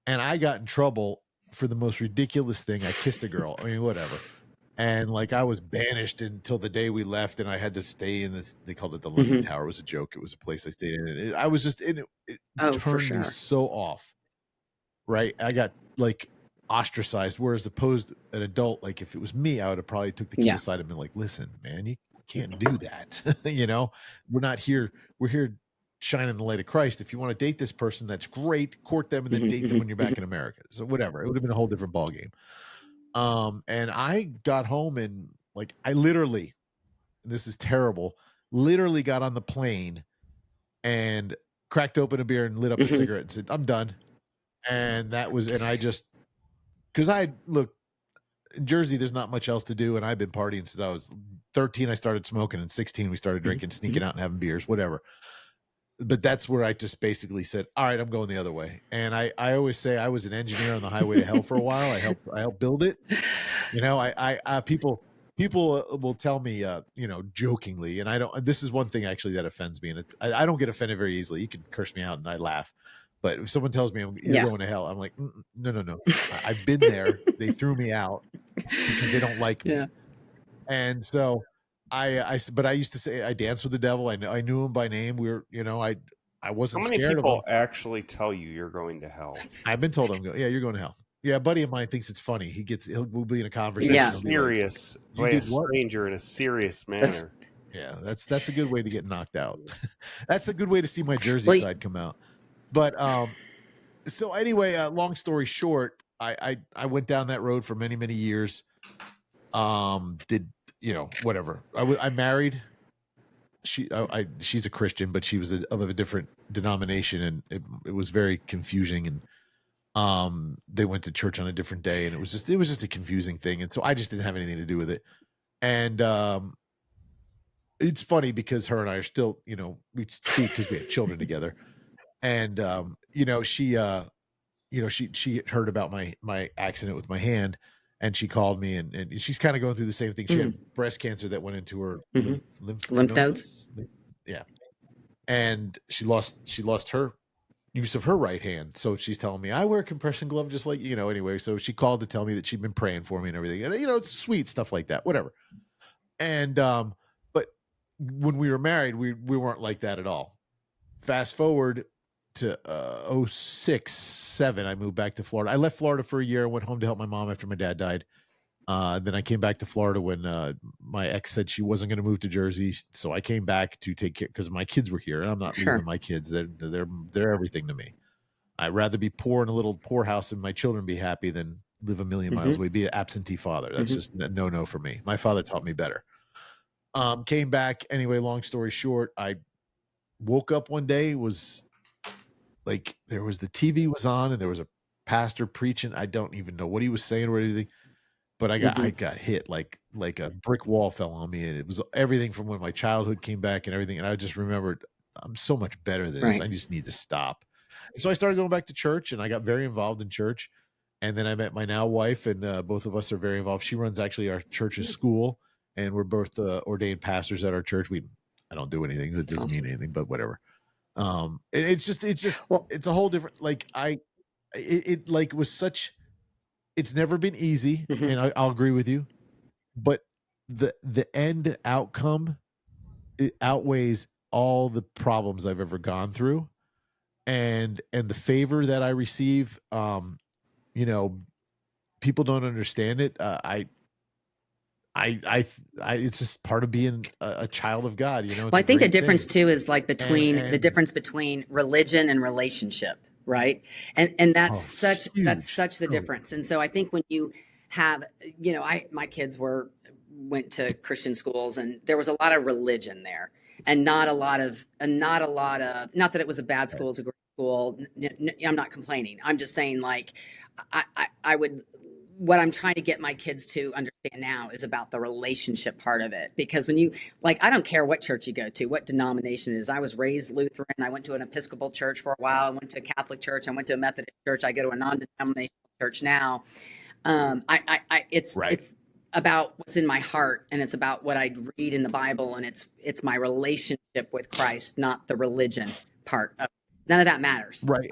I got in trouble for the most ridiculous thing. I kissed a girl. I mean, whatever. And like, I was banished until the day we left, and I had to stay in this. They called it the London Tower. It was a joke. It was a place I stayed in. I was just in it. It turned me so off. Right? I got like ostracized. Whereas opposed an adult, like if it was me, I would have probably took the kid aside and been like, "Listen, man, you can't do that. We're not here. We're here shining the light of Christ. If you want to date this person, that's great. Court them and then date them when you're back in America." So whatever. It would have been a whole different ballgame. And I got home and like, I literally, this is terrible, literally got on the plane and cracked open a beer and lit up a cigarette and said, "I'm done." And that was, and I just, cause look, in Jersey, there's not much else to do. And I've been partying since I was 13. I started smoking, and 16, we started drinking, sneaking out and having beers, whatever. But that's where I just basically said, all right, I'm going the other way. And I always say I was an engineer on the highway to hell for a while. I helped build it. People will tell me, jokingly, and this is one thing actually that offends me. And I don't get offended very easily. You can curse me out and I laugh. But if someone tells me you're going to hell, I'm like, no. I've been there. They threw me out because they don't like me. And so but I used to say I danced with the devil. I knew him by name. I wasn't scared of him. How many people actually tell you you're going to hell? I've been told you're going to hell. Yeah, a buddy of mine thinks it's funny. We'll be in a conversation. Yeah, serious. Like, a stranger in a serious manner. That's a good way to get knocked out. That's a good way to see my Jersey side come out. But so anyway, long story short, I went down that road for many, many years. Whatever. I married. She's a Christian, but she was of a different denomination, and it was very confusing. And they went to church on a different day, and it was just a confusing thing. And so I just didn't have anything to do with it. And it's funny because her and I are still, we speak because we had children together. And she heard about my accident with my hand, and she called me, and she's kind of going through the same thing. She had breast cancer that went into her lymph nodes. Yeah. And she lost her use of her right hand. So she's telling me, I wear a compression glove just like, anyway. So she called to tell me that she'd been praying for me and everything. And, it's sweet stuff like that, whatever. And, but when we were married, we weren't like that at all. Fast forward to 06, 07, I moved back to Florida. I left Florida for a year. I went home to help my mom after my dad died. Then I came back to Florida when my ex said she wasn't going to move to Jersey. So I came back to take care because my kids were here, and I'm not leaving my kids. They're everything to me. I'd rather be poor in a little poorhouse and my children be happy than live a million miles away, be an absentee father. That's just no for me. My father taught me better. Came back anyway. Long story short, I woke up one day, was like, there was the TV was on and there was a pastor preaching. I don't even know what he was saying or anything, but I got hit like a brick wall fell on me, and it was everything from when my childhood came back and everything. And I just remembered, I'm so much better than this. I just need to stop. And so I started going back to church, and I got very involved in church. And then I met my now wife, and both of us are very involved. She runs actually our church's school, and we're both ordained pastors at our church. I don't do anything. It doesn't mean anything, but whatever. It's a whole different, it's never been easy, and I'll agree with you, but the end outcome, it outweighs all the problems I've ever gone through, and the favor that I receive. People don't understand it. It's just part of being a child of God, Well, I think the difference too is like the difference between religion and relationship, right? And that's such the difference. And so I think when you have, my kids went to Christian schools, and there was a lot of religion there, and not a lot of, not that it was a bad school, it was a great school. I'm not complaining. I'm just saying, like, I would what I'm trying to get my kids to understand now is about the relationship part of it. Because when you, like, I don't care what church you go to, what denomination it is. I was raised Lutheran. I went to an Episcopal church for a while. I went to a Catholic church. I went to a Methodist church. I go to a non-denominational church now. It's about what's in my heart, and it's about what I read in the Bible, and it's my relationship with Christ, not the religion part of it. None of that matters. Right.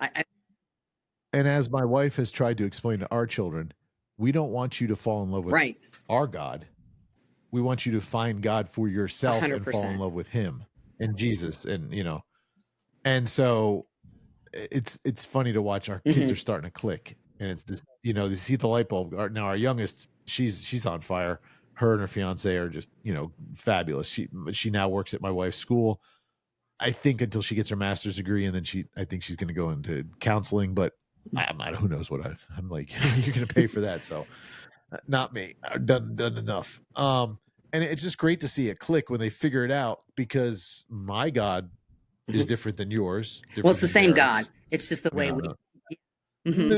And as my wife has tried to explain to our children, we don't want you to fall in love with our God. We want you to find God for yourself 100%. And fall in love with him and Jesus. And, and so it's funny to watch. Our kids are starting to click, and it's this, you see the light bulb. Now our youngest, she's on fire. Her and her fiance are just, fabulous. She now works at my wife's school, I think, until she gets her master's degree. And then I think she's going to go into counseling, but I'm not, who knows what I'm like, you're going to pay for that. So not me. I've done enough. And it's just great to see it click when they figure it out, because my God is different than yours. Well, it's the same God. It's just the way we.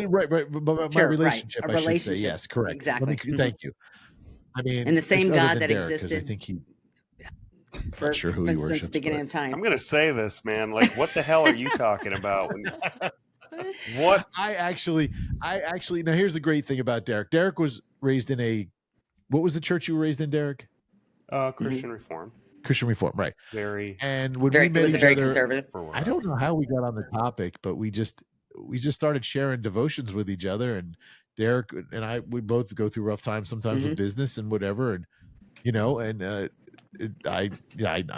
Right. But my relationship, I should say. Yes, correct. Exactly. Thank you. I mean, and the same God that existed. I think not sure who he worships, since the beginning of time. I'm going to say this, man. Like, what the hell are you talking about? What? I actually, now here's the great thing about Derek. Derek was raised in what was the church you were raised in, Derek? Christian Reform. Christian Reform, right. Very. And when we met each very other, conservative. I don't know how we got on the topic, but we just started sharing devotions with each other, and Derek and we both go through rough times sometimes with business and whatever. And, I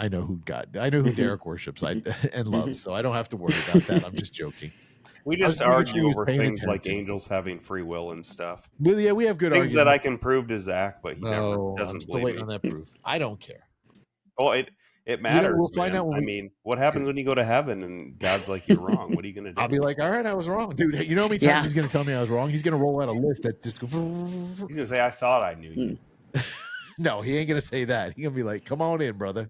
know who Derek worships and loves, so I don't have to worry about that. I'm just joking. We just argue over things like angels having free will and stuff. Well, yeah, we have good things arguments that I can prove to Zach, but he never doesn't I'm still believe waiting me. on that proof. I don't care. Oh, it matters. We'll find out. I mean, what happens when you go to heaven and God's like, you're wrong? What are you going to do? I'll be like, all right, I was wrong, dude. You know how many times he's going to tell me I was wrong? He's going to roll out a list that just goes. He's going to say, I thought I knew you. No, he ain't going to say that. He's going to be like, come on in, brother.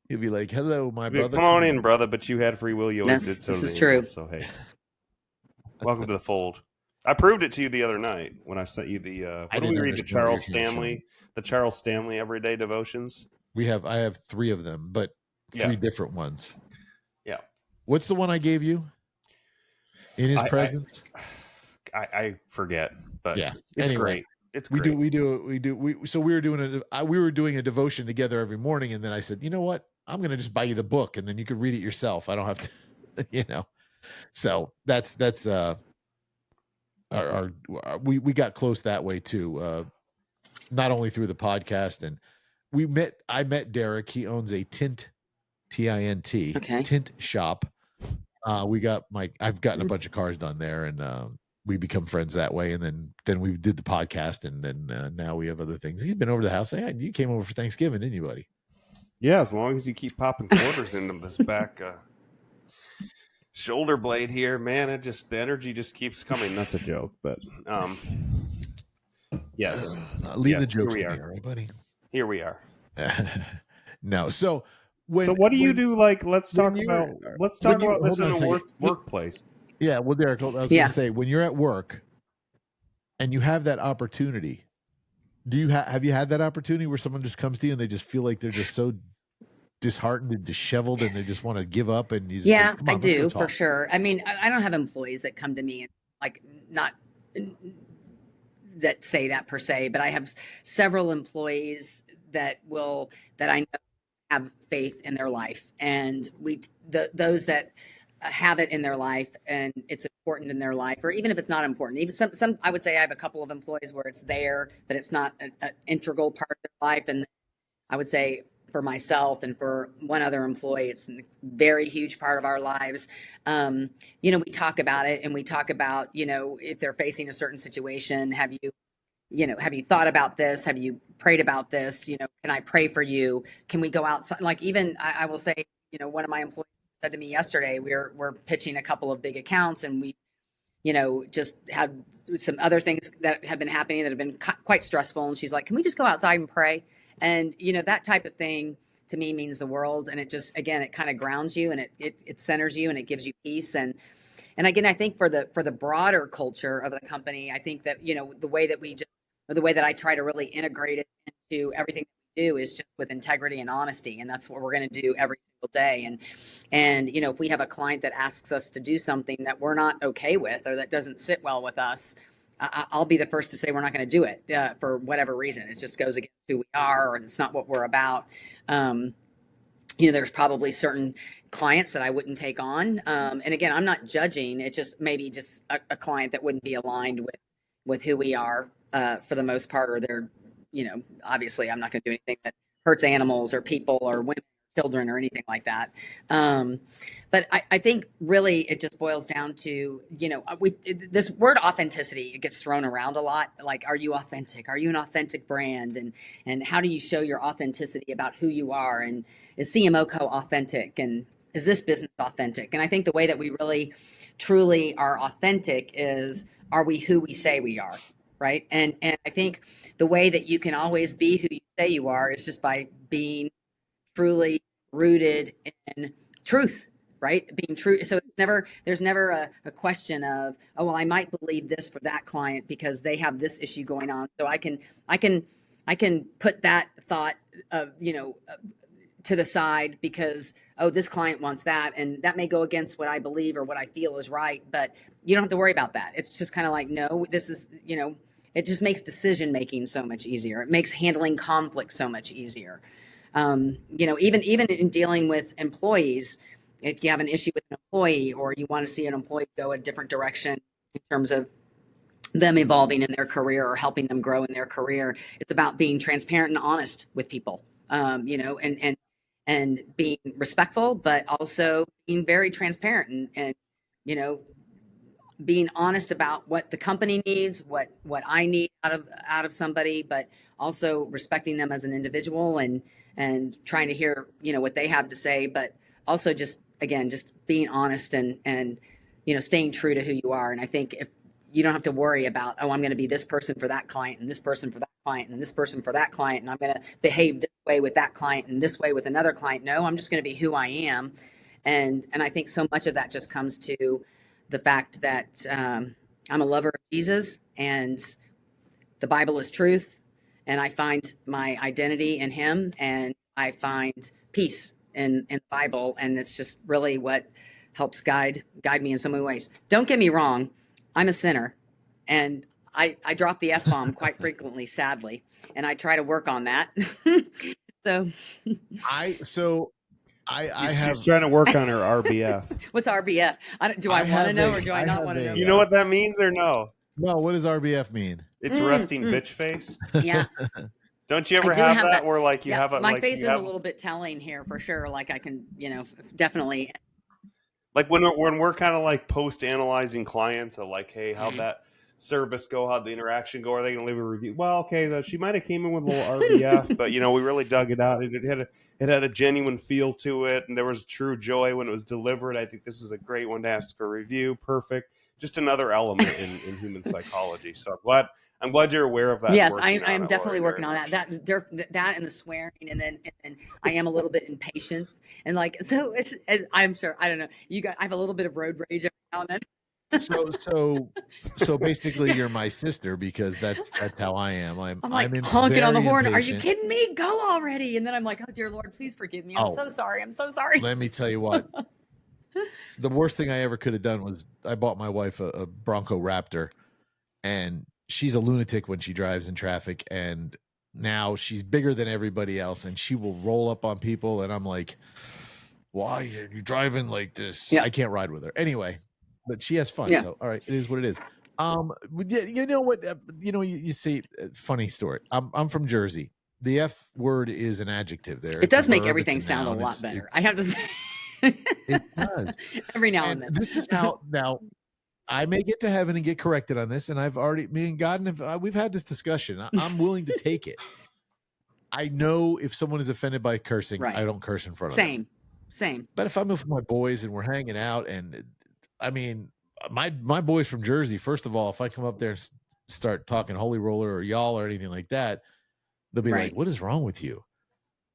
He'll be like, hello, my brother. Come on in, brother. But you had free will. You always did. So this is true. So, hey, welcome to the fold. I proved it to you the other night when I sent you the. What do we read? The Charles Stanley Everyday Devotions. I have 3 of them, but 3 different ones. Yeah. What's the one I gave you? In his presence. I forget, but yeah, it's great. It's great. So we were doing a devotion together every morning, and then I said, you know what? I'm going to just buy you the book, and then you can read it yourself. I don't have to, So that's we got close that way too. Not only through the podcast, and I met Derek. He owns a tint, T-I-N-T, tint shop. I've gotten a bunch of cars done there, and we become friends that way. And then we did the podcast, and then now we have other things. He's been over to the house. Hey, you came over for Thanksgiving, didn't you, buddy? Yeah, as long as you keep popping quarters into this back shoulder blade here, man, the energy just keeps coming. That's a joke, but yes. Leave the jokes in here, right, buddy? Here we are. No, so what do you do? Like, let's talk about this in a workplace. Yeah, well, Derek, I was going to say, when you're at work and you have that opportunity, have you had that opportunity where someone just comes to you and they just feel like they're just so disheartened and disheveled and they just want to give up? And you just say, I do, for sure. I mean, I don't have employees that come to me and like not that say that per se, but I have several employees that I know have faith in their life, and those that have it in their life and it's important in their life, or even if it's not important, even some I would say I have a couple of employees where it's there, but it's not an integral part of their life. And I would say for myself and for one other employee, it's a very huge part of our lives. We talk about it, and we talk about, if they're facing a certain situation, have you thought about this? Have you prayed about this? Can I pray for you? Can we go outside? Like, even I will say, one of my employees said to me yesterday, we're pitching a couple of big accounts, and we, just had some other things that have been happening that have been quite stressful. And she's like, can we just go outside and pray? And, that type of thing to me means the world. And it just, again, it kind of grounds you, and it centers you, and it gives you peace. And, And again, I think for the broader culture of the company, I think that, the way that or the way that I try to really integrate it into everything we do is just with integrity and honesty. And that's what we're going to do every single day. And, if we have a client that asks us to do something that we're not okay with, or that doesn't sit well with us, I'll be the first to say we're not going to do it for whatever reason. It just goes against who we are, or it's not what we're about. There's probably certain clients that I wouldn't take on. And again, I'm not judging. It just maybe just a client that wouldn't be aligned with who we are for the most part, or they're, obviously I'm not going to do anything that hurts animals or people or women, children, or anything like that. But I think really it just boils down to, this word authenticity, it gets thrown around a lot. Like, are you authentic? Are you an authentic brand? And how do you show your authenticity about who you are? And is CMOco authentic? And is this business authentic? And I think the way that we really, truly are authentic is, are we who we say we are? Right. And I think the way that you can always be who you say you are is just by being truly rooted in truth, right? Being true. So there's never a question of, oh, well, I might believe this for that client because they have this issue going on. So I can put that thought of, to the side because, oh, this client wants that. And that may go against what I believe or what I feel is right, but you don't have to worry about that. It's just kind of like, no, this is, it just makes decision-making so much easier. It makes handling conflict so much easier. Even in dealing with employees, if you have an issue with an employee or you want to see an employee go a different direction in terms of them evolving in their career or helping them grow in their career, it's about being transparent and honest with people, and being respectful, but also being very transparent and being honest about what the company needs, what I need out of somebody, but also respecting them as an individual and trying to hear, what they have to say, but also just being honest and staying true to who you are. And I think if you don't have to worry about, oh, I'm going to be this person for that client and this person for that client and this person for that client, and I'm going to behave this way with that client and this way with another client. No, I'm just going to be who I am. And I think so much of that just comes to the fact that I'm a lover of Jesus and the Bible is truth. And I find my identity in him, and I find peace in the Bible. And it's just really what helps guide me in so many ways. Don't get me wrong. I'm a sinner, and I drop the F-bomb quite frequently, sadly. And I try to work on that. She's trying to work on her RBF. What's RBF? Do I want to know or do I not want to know? You know what that means or no? No, what does RBF mean? It's resting bitch face. Yeah. Don't you ever have that where like you have a my face is a little bit telling here for sure. Like I can, definitely. Like when we're kind of like post-analyzing clients of like, hey, how'd that service go? How'd the interaction go? Are they going to leave a review? Well, okay, she might have came in with a little RBF, but we really dug it out. It had a genuine feel to it, and there was true joy when it was delivered. I think this is a great one to ask for a review. Perfect. Just another element in human psychology. So I'm glad you're aware of that. Yes, I'm definitely working on that. That and the swearing, and then I am a little bit impatient, and like so. I'm sure I don't know. I have a little bit of road rage every now and then. So basically you're my sister because that's how I am. I'm like honking on the horn. Impatient. Are you kidding me? Go already. And then I'm like, oh dear Lord, please forgive me. I'm so sorry. Let me tell you what. The worst thing I ever could have done was I bought my wife a Bronco Raptor, and she's a lunatic when she drives in traffic, and now she's bigger than everybody else, and she will roll up on people, and I'm like, why are you driving like this? Yeah. I can't ride with her. Anyway. But she has fun, so all right, it is what it is. You know what? You see, funny story. I'm from Jersey. The F word is an adjective there. It does make everything sound a lot better. I have to say, it does every now and then. This is how now. I may get to heaven and get corrected on this, and me and God, we've had this discussion. I'm willing to take it. I know if someone is offended by cursing, I don't curse in front of them. Same. But if I'm with my boys and we're hanging out and. I mean, my boys from Jersey, first of all, if I come up there and start talking holy roller or y'all or anything like that, they'll be like, what is wrong with you?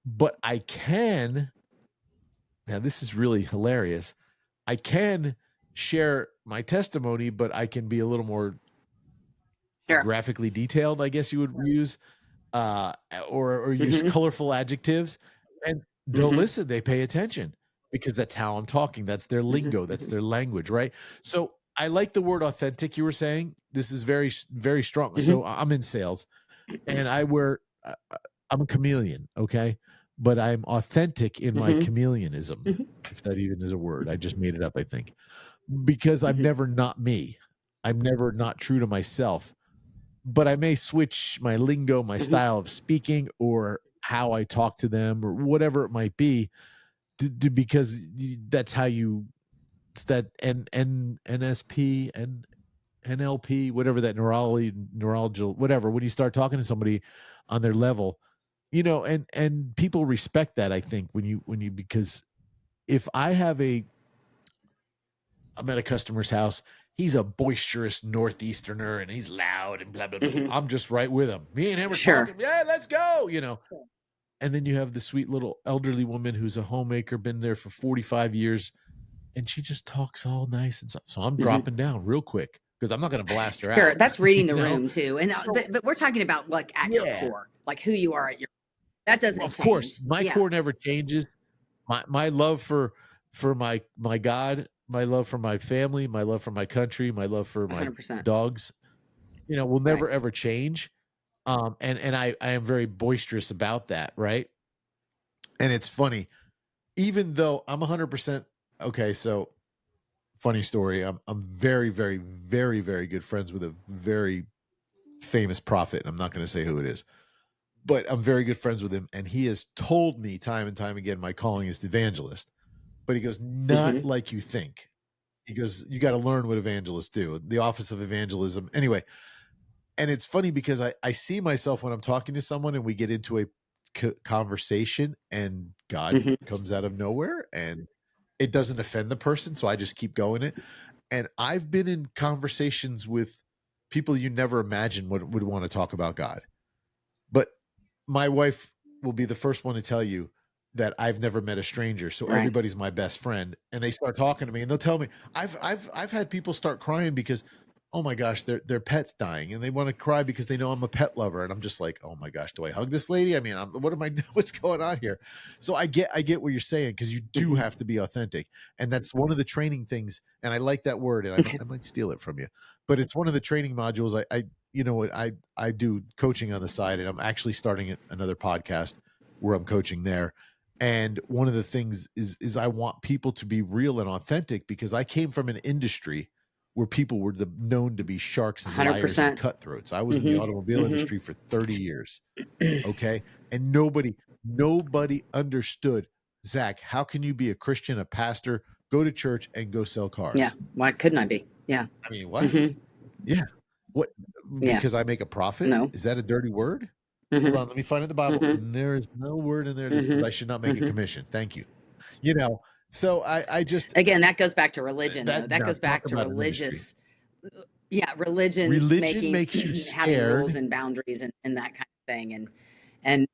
But I can, now this is really hilarious, I can share my testimony, but I can be a little more Sure. graphically detailed, I guess you would use, or use colorful adjectives. And they'll listen, they pay attention because that's how I'm talking. That's their lingo, that's their language, right? So I like the word authentic you were saying. This is very, very strong. So I'm in sales and I'm a chameleon, okay? But I'm authentic in my chameleonism, if that even is a word. I just made it up, I think. Because I'm never not me. I'm never not true to myself. But I may switch my lingo, my style of speaking, or how I talk to them, or whatever it might be, because that's how it's that NSP and NLP, whatever that neurological, whatever. When you start talking to somebody on their level, and people respect that. I think when you because if I'm at a customer's house. He's a boisterous Northeasterner and he's loud and blah, blah, blah. I'm just right with him. Me and him are talking. Yeah, let's go, And then you have the sweet little elderly woman who's a homemaker, been there for 45 years, and she just talks all nice and stuff. So I'm dropping down real quick because I'm not going to blast her out. Sure, that's reading the room too. And but we're talking about like at your core, like who you are at your. That doesn't change. Of course, my core never changes. My love for my God, my love for my family, my love for my country, my love for my 100%. dogs, will never ever change. And I am very boisterous about that, right? And it's funny, even though I'm 100% okay. So, funny story. I'm very, very, very, very good friends with a very famous prophet. I'm not going to say who it is, but I'm very good friends with him, and he has told me time and time again my calling is evangelist. But he goes, not like you think. He goes, you got to learn what evangelists do, the office of evangelism. Anyway, and it's funny because I see myself when I'm talking to someone and we get into a conversation and God comes out of nowhere and it doesn't offend the person. So I just keep going it. And I've been in conversations with people you never imagine would want to talk about God. But my wife will be the first one to tell you that I've never met a stranger. So everybody's my best friend. And they start talking to me and they'll tell me I've had people start crying because, oh my gosh, their pet's dying and they want to cry because they know I'm a pet lover. And I'm just like, oh my gosh, do I hug this lady? I mean, what's going on here? So I get what you're saying, because you do have to be authentic. And that's one of the training things. And I like that word, and I might steal it from you, but it's one of the training modules. I do coaching on the side, and I'm actually starting another podcast where I'm coaching there. And one of the things is I want people to be real and authentic, because I came from an industry where people were known to be sharks and 100%. liars and cutthroats. I was in the automobile industry for 30 years. Okay. And nobody understood, Zach, how can you be a Christian, a pastor, go to church and go sell cars? Yeah. Why couldn't I be? Yeah. I mean, what? Yeah. What? Because I make a profit? No. Is that a dirty word? Hold on, let me find in the Bible. There is no word in there that I should not make a commission. Thank you. So I just, again, that goes back to religion. That goes back to religious. Religion makes you having scared. rules and boundaries and that kind of thing. And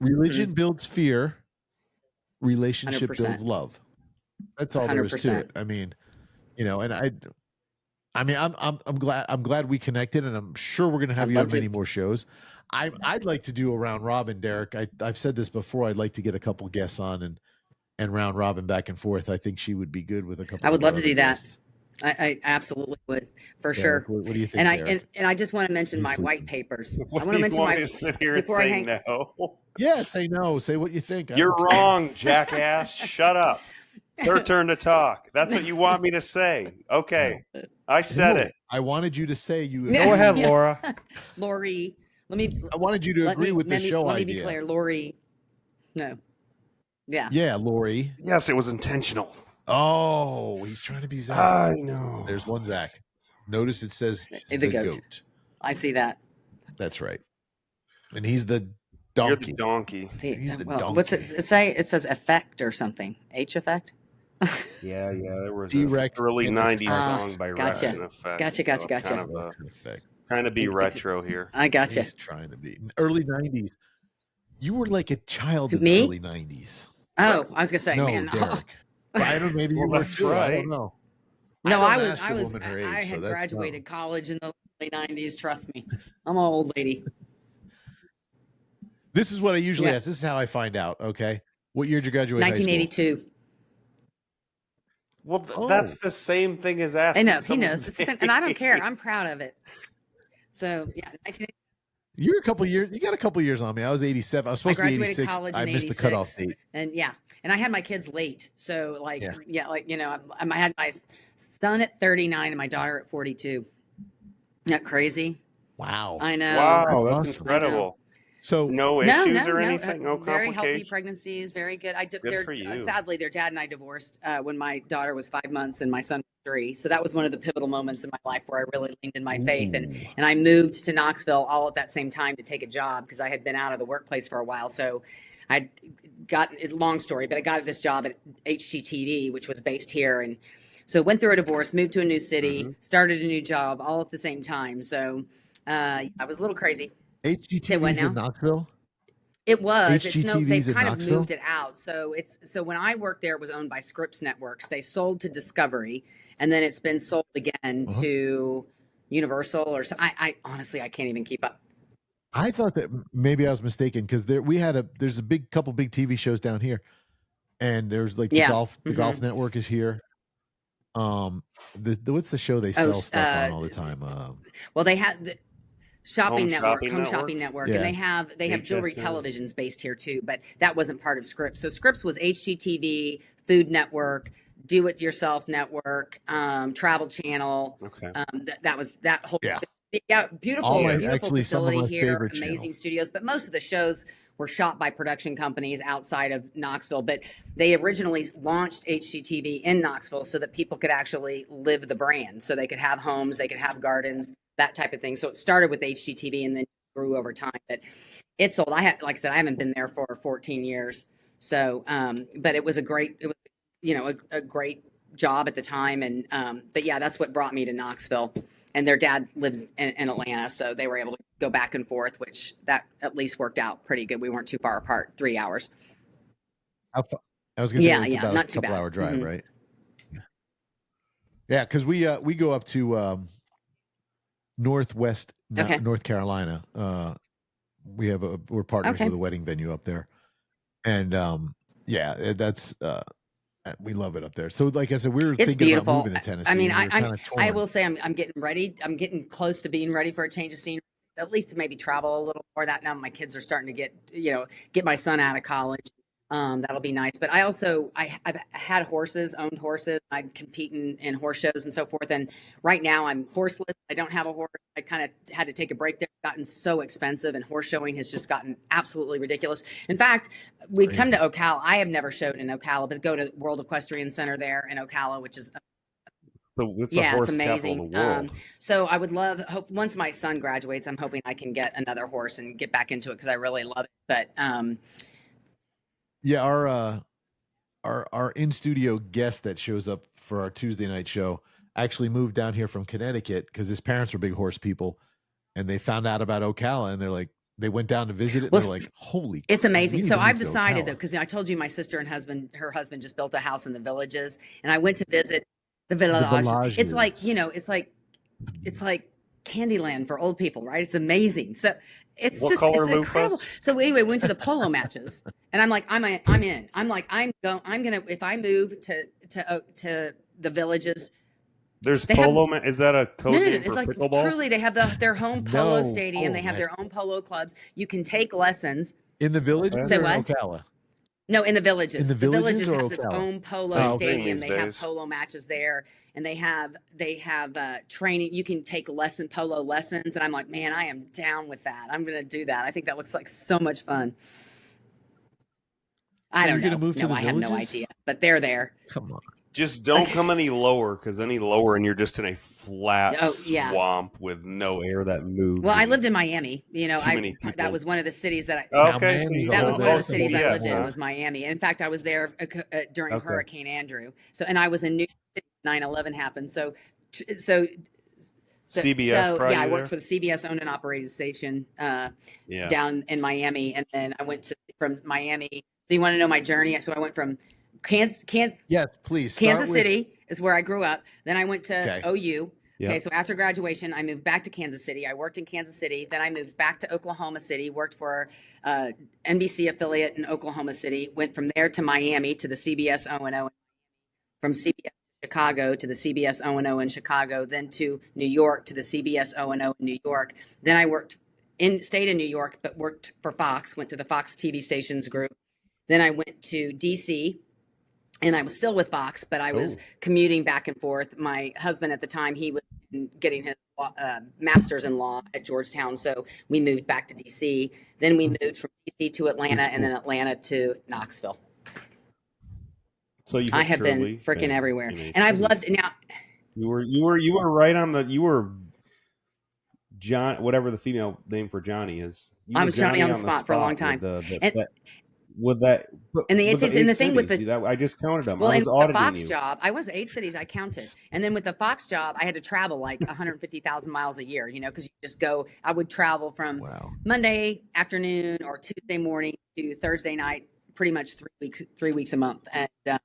religion builds fear. Relationship 100%. builds love. That's all there is to it. I mean, and I'm glad we connected, and I'm sure we're going to have you on many more shows. I'd like to do a round robin, Derek. I've said this before. I'd like to get a couple guests on and round robin back and forth. I think she would be good with a couple. I would love to do that. I absolutely would, for sure. What do you think? And I just want to mention my white papers. I want to mention my. Sit here and say no. Yeah, say no. Say what you think. You're wrong, jackass. Shut up. Their turn to talk. That's what you want me to say. Okay, I said it. I wanted you to say you. Go ahead, Laura. Lori, I wanted you to agree with the show idea. Let me be clear, Lori. No. Yeah. Yeah, Lori. Yes, it was intentional. Oh, he's trying to be Zach. I know. There's one Zach. Notice it says the goat. I see that. That's right. And he's the donkey. You're the donkey. He's the donkey. What's it say? It says effect or something. H effect? Yeah. There was D-Rex an early 90s song by Rex gotcha. and Effect. Gotcha. Kind of be retro here. I gotcha. He's trying to be. Early 90s. You were like a child in the early 90s. Oh, I was going to say, no, man. Derek. I don't know, maybe you were too. Right. I don't know. No, I I don't was, ask I a was, woman her I age, so had that's graduated college in the early 90s. Trust me, I'm an old lady. This is what I usually Yeah. ask. This is how I find out. Okay, what year did you graduate high school? 1982. Well, that's the same thing as asking. I know, he knows. someone's It's the same, and I don't care. I'm proud of it. So yeah, 1982. You're a couple years. You got a couple years on me. I was 87. I was I supposed to be graduated 86. college I in missed the cutoff 86. date. And yeah, and I had my kids late. So like, Yeah. yeah, like, you know, I had my son at 39 and my daughter at 42. Isn't that crazy? Wow. I know. Wow, that's Awesome. incredible. So No issues or anything, no very healthy complications. pregnancies, very good. Good for you. Sadly, their dad and I divorced when my daughter was 5 months and my son was 3. So that was one of the pivotal moments in my life where I really leaned in my faith. And I moved to Knoxville all at that same time to take a job because I had been out of the workplace for a while. So I got, long story, but I got this job at HGTV, which was based here. And so went through a divorce, moved to a new city, started a new job all at the same time. So I was a little crazy. HGTV is in Knoxville. It was. It's no. HGTV's They've in kind of Knoxville? moved it out. So when I worked there, it was owned by Scripps Networks. They sold to Discovery, and then it's been sold again to Universal or so. I honestly I can't even keep up. I thought that maybe I was mistaken because there's a couple big TV shows down here, and there's like the golf network is here. What's the show they sell stuff on all the time? Well, they had the Shopping Network, Shopping Home Network? Shopping Network, Yeah. and they have jewelry HSN. televisions based here too, but that wasn't part of Scripps. So Scripps was HGTV, Food Network, Do It Yourself Network, Travel Channel. Okay. That was that whole beautiful All beautiful actually some of facility my here, favorite amazing channels. studios, but most of the shows were shot by production companies outside of Knoxville. But they originally launched HGTV in Knoxville so that people could actually live the brand, so they could have homes, they could have gardens, that type of thing. So it started with HGTV and then grew over time. But it sold. Like I said, I haven't been there for 14 years. So, but it was a great job at the time. And, but yeah, that's what brought me to Knoxville. And their dad lives in Atlanta, so they were able to go back and forth, which that at least worked out pretty good. We weren't too far apart, 3 hours. I was going to say it's about not a too couple bad. hour drive, right? Yeah, because we go up to Northwest North Carolina. We're partners with a wedding venue up there, and that's we love it up there. So, like I said, we were thinking beautiful. about moving to Tennessee. I mean, I will say I'm getting ready. I'm getting close to being ready for a change of scenery. At least to maybe travel a little more. That now my kids are starting to get my son out of college. That'll be nice. But I've had owned horses. I'm competing in horse shows and so forth. And right now I'm horseless. I don't have a horse. I kind of had to take a break there. It's gotten so expensive, and horse showing has just gotten absolutely ridiculous. In fact, we come to Ocala. I have never showed in Ocala, but go to World Equestrian Center there in Ocala, which is it's amazing. Capital of the world. So I would hope once my son graduates, I'm hoping I can get another horse and get back into it because I really love it. But our in studio guest that shows up for our Tuesday night show actually moved down here from Connecticut because his parents are big horse people, and they found out about Ocala, and they're like, they went down to visit it. And they're like, holy, it's amazing. So I've decided that because I told you my sister and her husband just built a house in the Villages, and I went to visit the Villages. It's like, it's like Candyland for old people, right? It's amazing. So it's incredible. So anyway, we went to the polo matches, and I'm like, I'm in. I'm like, gonna if I move to the Villages. There's polo. Is that a code name for like pickleball? Truly, they have their home polo stadium. They have their own polo clubs. You can take lessons in the Villages. Say what? Ocala. No, in the Villages. In the Villages has Ocala? Its own polo stadium. They have polo matches there, and they have training. You can take polo lessons, and I'm like, man, I am down with that. I'm going to do that. I think that looks like so much fun. I don't know. Gonna move to the I have Villages? no idea, but they're there. Come on. Just don't come any lower, because any lower and you're just in a flat swamp with no air that moves. Well, I lived in Miami. That was one of the cities that I lived in was Miami. In fact, I was there during Hurricane Andrew. So, and I was in New York City when 9/11 happened. So CBS. I worked for the CBS owned and operated station down in Miami, and then I went from Miami. So you want to know my journey? So I went from Yes, please. Kansas City is where I grew up. Then I went to OU. Yep. Okay, so after graduation, I moved back to Kansas City. I worked in Kansas City. Then I moved back to Oklahoma City, worked for NBC affiliate in Oklahoma City. Went from there to Miami to the CBS O&O. From CBS to Chicago to the CBS O&O in Chicago. Then to New York to the CBS O&O in New York. Then I stayed in New York, but worked for Fox. Went to the Fox TV stations group. Then I went to DC. And I was still with Fox, but I was commuting back and forth. My husband at the time, he was getting his master's in law at Georgetown. So we moved back to DC. Then we moved from DC to Atlanta and then Atlanta to Knoxville. So I have been freaking everywhere. And I've loved it. Now you were right on you were John, whatever the female name for Johnny is. I was Johnny on the spot for a long time. With that, and the 8 cities, and the thing with the, I just counted them. Well, I was with the Fox job, I was 8 cities. I counted, and then with the Fox job, I had to travel like 150,000 miles a year. Because you just go. I would travel from Monday afternoon or Tuesday morning to Thursday night, pretty much 3 weeks a month. And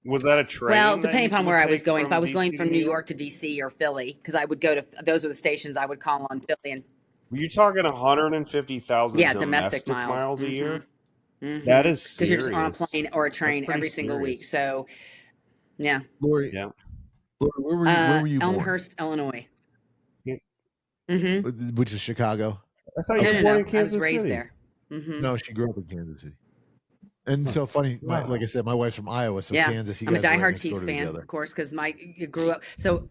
was that a train? Well, depending upon where I was going. If I was going from New York to DC or Philly, because I would go to those are the stations I would call on Philly. And were you talking 150,000? Domestic miles a year. Mm-hmm. That is serious. Because you're just on a plane or a train every single week. So, yeah. Lori, Lori, where were you born? Elmhurst, Illinois. Yeah. Mm-hmm. Which is Chicago. I thought you were born in Kansas I was raised City. there. Mm-hmm. No, she grew up in Kansas City. And so funny, like I said, my wife's from Iowa, so Kansas. I'm a diehard Chiefs fan, of course, because you grew up. So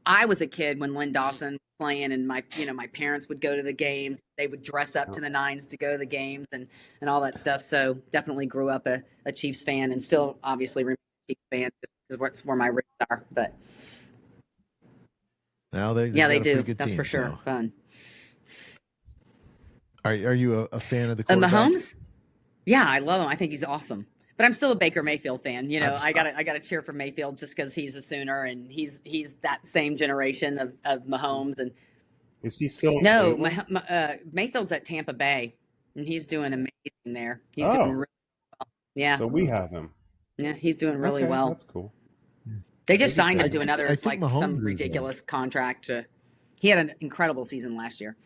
I was a kid when Lynn Dawson was playing, and my parents would go to the games. They would dress up to the nines to go to the games and all that stuff. So definitely grew up a Chiefs fan, and still obviously remain a Chiefs fan because that's where my roots are. But now they do. That's team, for sure. So. Fun. Are you a fan of the quarterback? Mahomes? Yeah, I love him. I think he's awesome. But I'm still a Baker Mayfield fan. I gotta cheer for Mayfield just because he's a Sooner and he's that same generation of Mahomes. And is he still? No, Mayfield's at Tampa Bay, and he's doing amazing there. He's doing really well. Yeah. So we have him. Yeah, he's doing really well. That's cool. They just signed him to another Mahomes some ridiculous contract. He had an incredible season last year.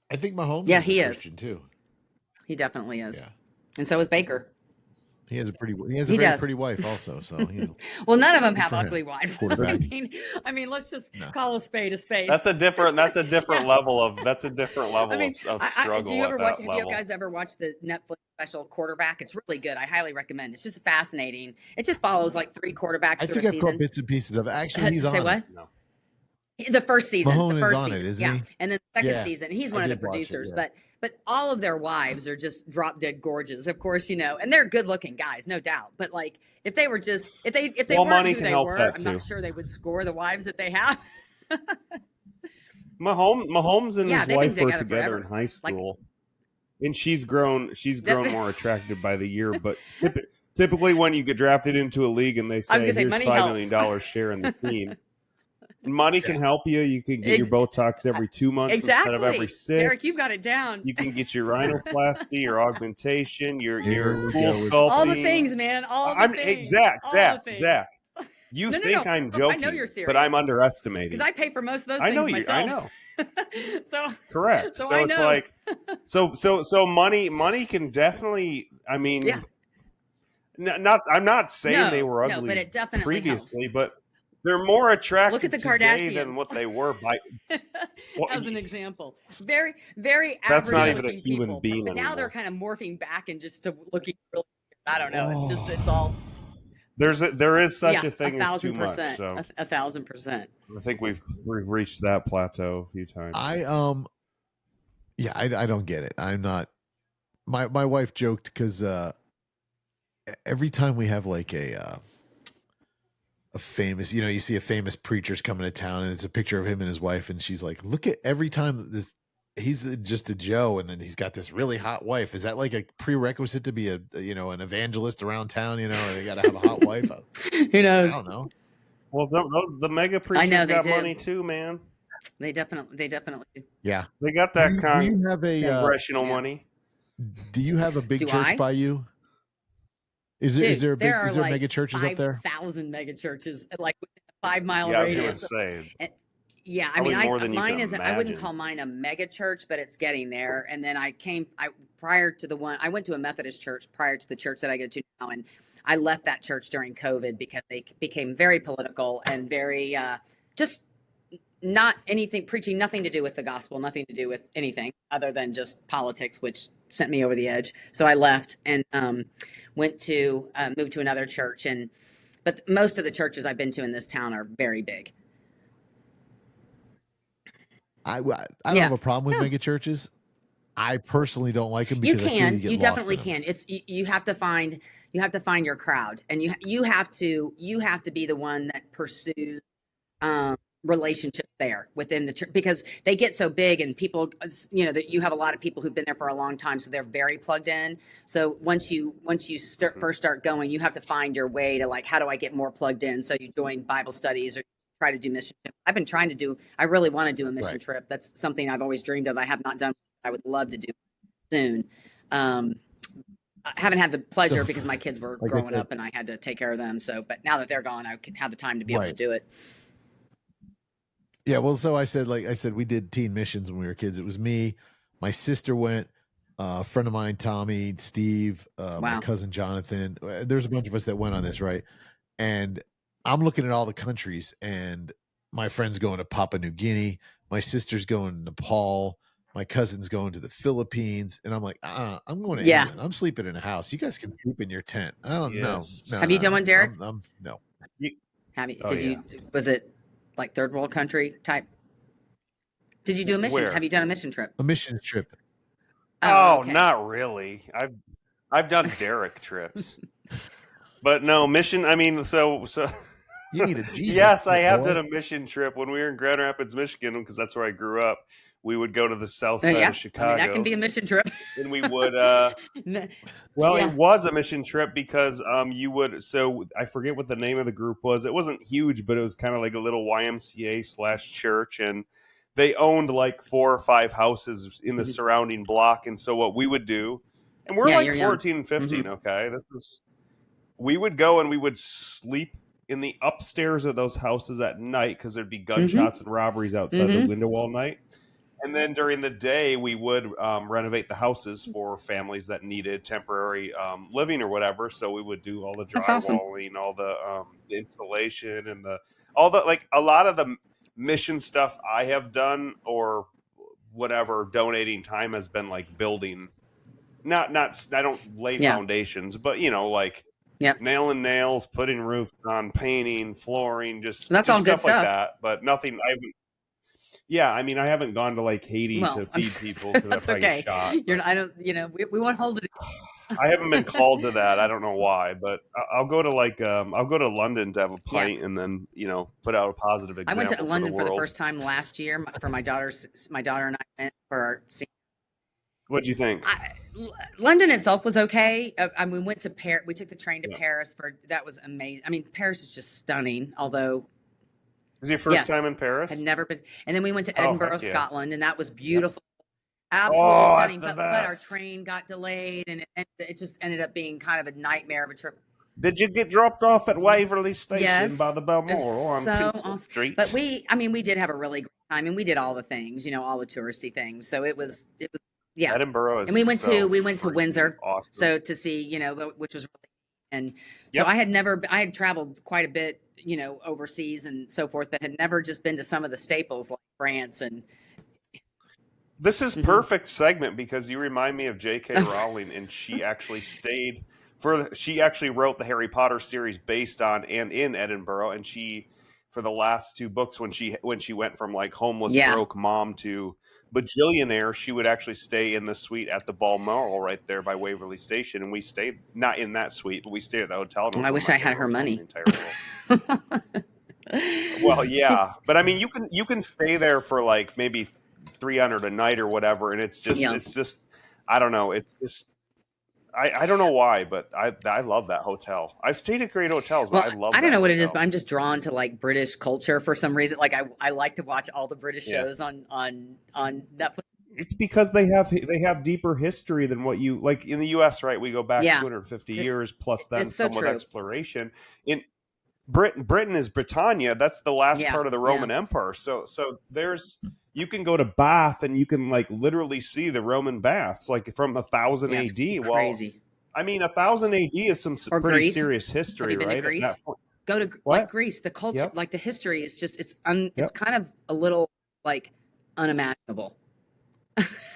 I think Mahomes. Yeah, he is Christian too. He definitely is. Yeah. And so is Baker. He has a very pretty wife also. So well, none of them have ugly wives. I mean, let's just call a spade a spade. That's a different level of struggle. Do you ever watch? Have you guys ever watched the Netflix special Quarterback? It's really good. I highly recommend. It's just fascinating. It just follows like 3 quarterbacks. I think I've caught bits and pieces of it. Actually, he's Say on what? it. No. The first season. Mahone the first is on season. It, isn't he? And then the second season. He's one of the producers, but all of their wives are just drop dead gorgeous, of course, and they're good looking guys, no doubt. But like if they were just if they weren't who they were, I'm not sure they would score the wives that they have. Mahomes and his wife were together forever. In high school. And she's grown more attractive by the year, but typically when you get drafted into a league and they say here's $5 million share in the team. Money can help you. You can get your Botox every 2 months instead of every 6. Derek, you've got it down. You can get your rhinoplasty, your augmentation, your cool sculpting. All the things, man. All the things. Zach. You think I'm joking, I know you're serious. but I'm underestimating. Because I pay for most of those things myself. I know. So correct. So it's like so money can definitely. I mean, I'm not saying they were ugly but it definitely previously, but. They're more attractive Look at the today Kardashians. Than what they were by. As an example, very, very average. That's not even a human people, being but anymore. now they're kind of morphing back and just to looking really. I don't know. It's all. There is such a thing as too much. 1,000%. So 1,000%. I think we've reached that plateau a few times. I don't get it. I'm not. My wife joked because every time we have like a famous, you see a famous preacher's coming to town and it's a picture of him and his wife. And she's like, look at every time he's just a Joe. And then he's got this really hot wife. Is that like a prerequisite to be an evangelist around town? Or they got to have a hot wife. Who knows? I don't know. Well, the mega preachers got money too, man. They definitely do. Yeah. They got that congressional money. Do you have a big church by you? Is there like mega churches up there? 5,000 mega churches, like within a 5-mile Yeah, I was gonna radius. say. Yeah, I Probably mean, more than you mine can isn't. I wouldn't imagine. call mine a mega church, but it's getting there. And then prior to the one, I went to a Methodist church prior to the church that I go to now, and I left that church during COVID because they became very political and very just not anything, preaching nothing to do with the gospel, nothing to do with anything other than just politics, which sent me over the edge. So I left and moved to another church. But most of the churches I've been to in this town are very big. I don't have a problem with mega churches. I personally don't like them because you definitely can. It's you have to find your crowd, and you have to be the one that pursues relationships there within the church, because they get so big and people, that you have a lot of people who've been there for a long time, so they're very plugged in. So once you first start going, you have to find your way to, like, how do I get more plugged in? So you join Bible studies or try to do mission trips. I've been trying to do. I really want to do a mission trip. That's something I've always dreamed of. I have not done. I would love to do soon. I haven't had the pleasure because my kids were growing up and I had to take care of them. So, but now that they're gone, I could have the time to be able to do it. Yeah, well, so I said, we did teen missions when we were kids. It was me, my sister went, a friend of mine, Tommy, Steve, my cousin Jonathan. There's a bunch of us that went on this, right? And I'm looking at all the countries, and my friend's going to Papua New Guinea, my sister's going to Nepal, my cousin's going to the Philippines, and I'm like, I'm going to England. I'm sleeping in a house. You guys can sleep in your tent. I don't know. No, have you done one, Derek? No. Have you? Did you? Was it like third world country type? Did you do a mission? Where? Have you done a mission trip? A mission trip. Oh, okay. Not really. I've done Derek trips, but no mission. I mean, so you need a Jesus yes, I have done a mission trip when we were in Grand Rapids, Michigan, because that's where I grew up. We would go to the south side of Chicago. I mean, that can be a mission trip. And we would, it was a mission trip because you would, so I forget what the name of the group was. It wasn't huge, but it was kind of like a little YMCA/church, and they owned like 4 or 5 houses in the surrounding block. And so what we would do, and we're like 14 and 15, okay? We would go and we would sleep in the upstairs of those houses at night because there'd be gunshots and robberies outside the window all night. And then during the day, we would renovate the houses for families that needed temporary living or whatever. So we would do all the drywalling, all the installation, and a lot of the mission stuff I have done or whatever. Donating time has been like building. Not I don't lay foundations, but nailing nails, putting roofs on, painting, flooring, just all good stuff like that. But nothing. Yeah, I mean, I haven't gone to like Haiti to feed people because I probably get shot. We won't hold it. I haven't been called to that. I don't know why, but I'll go to London to have a pint and then put out a positive example. I went to London for the first time last year for my daughter and I went for our senior. What'd you think? London itself was okay. We went to Paris. We took the train to Paris that was amazing. I mean, Paris is just stunning. Although. Was your first time in Paris? Had never been. And then we went to Edinburgh, Scotland, and that was beautiful. Absolutely stunning. But our train got delayed, and it just ended up being kind of a nightmare of a trip. Did you get dropped off at Waverley Station by the Balmoral on Kinsale Street? But we did have a really great time, and we did all the things, all the touristy things. So it was Edinburgh is and we went to Windsor, awesome. So to see, which was really, and so I had traveled quite a bit, overseas and so forth, but had never just been to some of the staples like France. And this is perfect segment because you remind me of J.K. Rowling, and she actually she actually wrote the Harry Potter series based on and in Edinburgh, and she, for the last 2 books, when she went from like homeless broke mom to bajillionaire, she would actually stay in the suite at the Balmoral right there by Waverley Station, and we stayed not in that suite, but we stayed at the hotel. I wish I had her money. Well, yeah, but I mean, you can stay there for like maybe $300 a night or whatever, and it's just I don't know, it's just I don't know why, but I love that hotel. I've stayed at great hotels, but I don't know what it is, but I'm just drawn to like British culture for some reason. Like I like to watch all the British shows on Netflix. It's because they have deeper history than what you like in the U.S. Right? We go back Yeah. 250 years plus then It's so some with true. exploration. In Britain is Britannia. That's the last Yeah, part of the Roman Empire. So there's you can go to Bath and you can like literally see the Roman baths like from 1000 Yeah, it's AD. Well, crazy. I mean 1000 AD is some Or pretty Greece. serious Have history, you been right? to At Greece? that point. Go to What? like Greece. The culture, Yep. like the history is just it's Yep. kind of a little like unimaginable.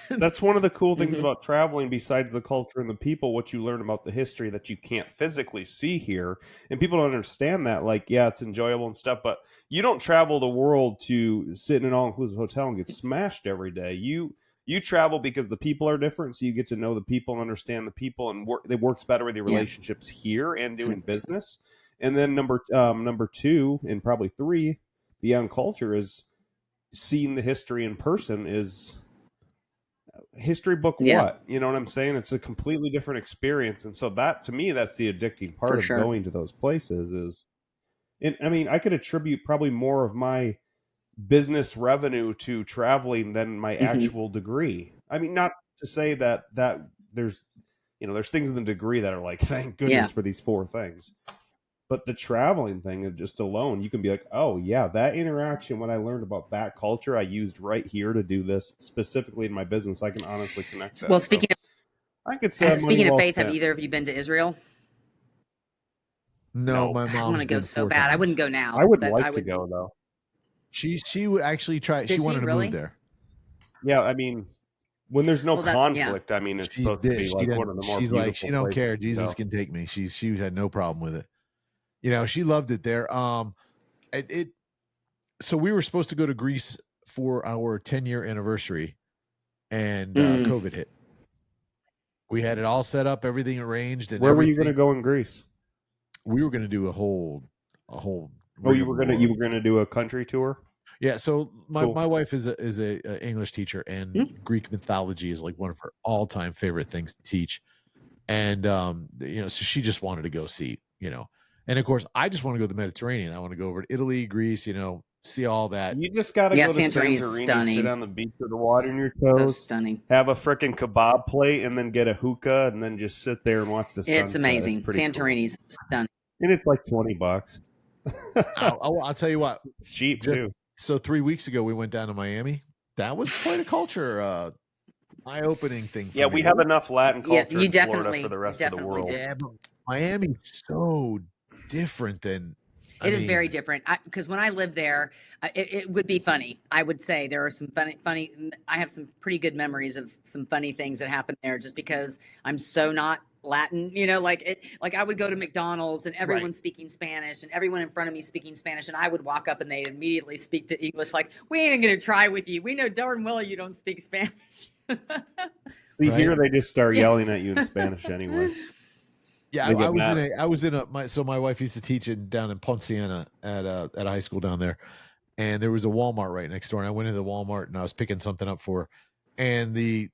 That's one of the cool things about traveling besides the culture and the people, what you learn about the history that you can't physically see here. And people don't understand that. Like, yeah, it's enjoyable and stuff, but you don't travel the world to sit in an all-inclusive hotel and get smashed every day. You travel because the people are different, so you get to know the people and understand the people, and it works better with your relationships here and doing business. And then number two and probably three beyond culture is seeing the history in person is history book. What, you know what I'm saying? It's a completely different experience. And so that, to me, that's the addicting part of going to those places is, and I mean, I could attribute probably more of my business revenue to traveling than my actual degree. I mean, not to say that there's, there's things in the degree that are like, thank goodness for these 4 things. But the traveling thing, just alone, you can be like, oh, yeah, that interaction, when I learned about that culture, I used right here to do this specifically in my business. I can honestly connect that. Well, speaking I could say speaking of faith, have either of you been to Israel? No, my I mom's want to go been so 4 bad. times. I wouldn't go now. I would like to go, though. She would actually try. She wanted to move there. Yeah, I mean, when there's no conflict, I mean, it's supposed to be like one of the more she's beautiful like, she don't care. Jesus can take me. She had no problem with it. She loved it there. So we were supposed to go to Greece for our 10-year anniversary, and COVID hit. We had it all set up, everything arranged. And where were you going to go in Greece? We were going to do a whole. Oh, you were going to do a country tour? Yeah. So my wife is a English teacher, and Greek mythology is like one of her all-time favorite things to teach. And so she just wanted to go see, and of course I just want to go to the Mediterranean. I want to go over to Italy, Greece, see all that. You just got to go to Santorini, sit on the beach with the water in your toes, so stunning. Have a freaking kebab plate, and then get a hookah, and then just sit there and watch the sunset. It's amazing. Santorini's stunning, and it's like $20. I'll tell you what, it's cheap too. So 3 weeks ago we went down to Miami. That was quite a culture eye-opening thing for me. We have enough Latin culture in Florida for the rest of the world. Yeah, but Miami's so different than it is very different. Because when I lived there, it would be funny. I would say there are some funny. I have some pretty good memories of some funny things that happened there, just because I'm so not Latin. Like I would go to McDonald's and everyone's speaking Spanish, and everyone in front of me speaking Spanish, and I would walk up and they immediately speak to English. Like, we ain't going to try with you. We know darn well you don't speak Spanish. See, here they just start yelling at you in Spanish anyway. Yeah, my wife used to teach down in Ponciana at a high school down there, and there was a Walmart right next door. And I went into the Walmart and I was picking something up for her, and the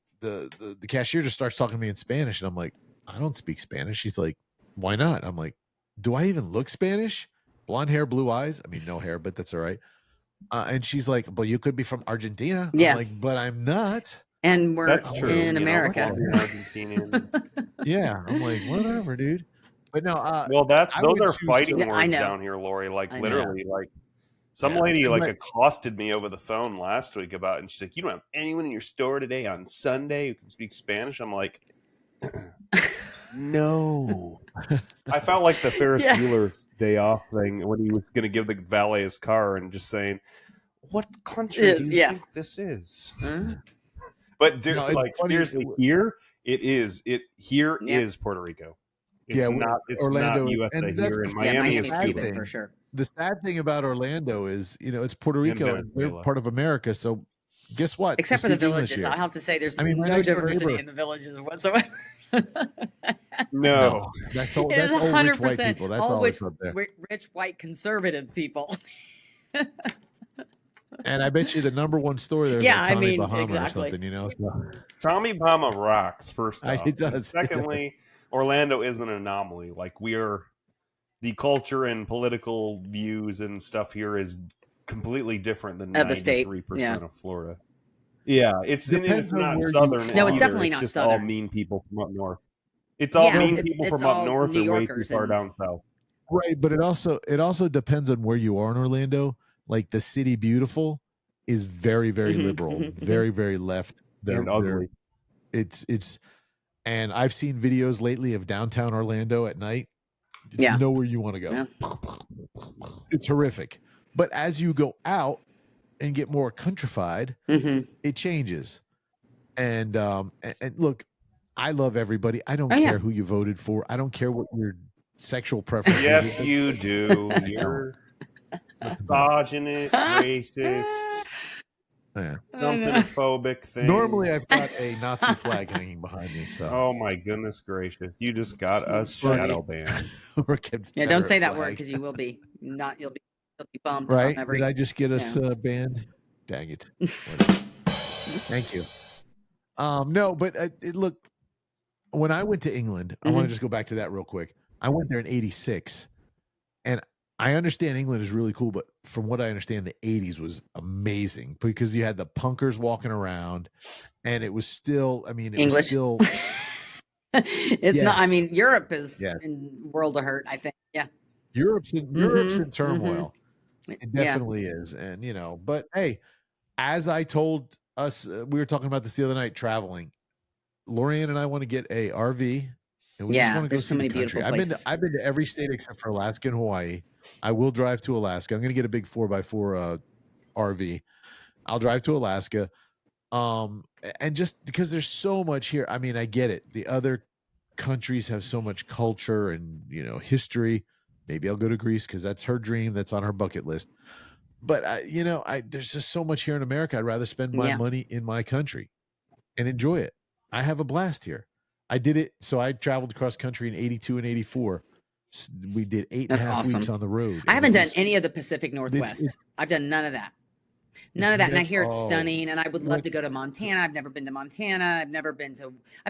cashier just starts talking to me in Spanish, and I'm like, I don't speak Spanish. She's like, why not? I'm like, do I even look Spanish? Blonde hair, blue eyes. I mean, no hair, but that's all right. And she's like, but you could be from Argentina. Yeah, I'm like, but I'm not. And we're in America. Yeah, I'm like, whatever, dude. But no, those are fighting words down here, Lori. Like literally, like some lady accosted me over the phone last week about it, and she's like, you don't have anyone in your store today on Sunday who can speak Spanish? I'm like, no. I felt like the Ferris Bueller's Day Off thing when he was going to give the valet his car and just saying, what country do you think this is? But seriously, here it is. Here is Puerto Rico. It's not. It's Orlando, not USA and here in Miami. Is Cuba for sure. The sad thing about Orlando is, it's Puerto Rico. They're part of America. So, guess what? Except for the villages, I have to say, there's no diversity in the villages whatsoever. No, that's all. That's all 100% rich white people. That's all rich white conservative people. And I bet you the number one store there is Tommy Bahama or something, Tommy Bahama rocks, first off. It does. Secondly, Orlando is an anomaly. Like, the culture and political views and stuff here is completely different than 93% of Florida. Yeah, it's Depends on not where southern No, it's either. definitely It's not just all southern. mean people from up north. It's all Yeah, mean but people it's from up all north New or way too Yorkers far and down south. right, but it also depends on where you are in Orlando. Like the City Beautiful is very, very liberal, very, very left. And ugly. It's and I've seen videos lately of downtown Orlando at night. It's Yeah. nowhere you want to go. Yeah. It's horrific. But as you go out and get more countrified, it changes. And look, I love everybody. I don't care who you voted for. I don't care what your sexual preference is. Yes, you do. You're misogynist, racist, something phobic thing. Normally, I've got a Nazi flag hanging behind me. So, oh my goodness gracious, you just got us shadow banned. Yeah, don't say that word because you will be not. You'll be bumped right? from every. Did I just get us banned? Dang it! Thank you. No, but look, when I went to England, I want to just go back to that real quick. I went there in '86, and I understand England is really cool, but from what I understand, the '80s was amazing because you had the punkers walking around, and it was still. I mean, it English. was still. It's not. I mean, Europe is in world of hurt. I think. Yeah. Europe's in turmoil. It definitely is, and but hey, as I told us, we were talking about this the other night. Traveling, Lorianne and I want to get a RV, and we just want to go see the country. I've been to every state except for Alaska and Hawaii. I will drive to Alaska. I'm going to get a big 4x4 RV. I'll drive to Alaska, and just because there's so much here. I mean, I get it. The other countries have so much culture and history. Maybe I'll go to Greece because that's her dream. That's on her bucket list. But there's just so much here in America. I'd rather spend my money in my country and enjoy it. I have a blast here. I did it. So I traveled across country in '82 and '84. We did 8.5 weeks on the road. I haven't done any of the Pacific Northwest. I've done none of that. None of that. And I hear it's stunning. And I would love to go to Montana. I've never been to Montana. I've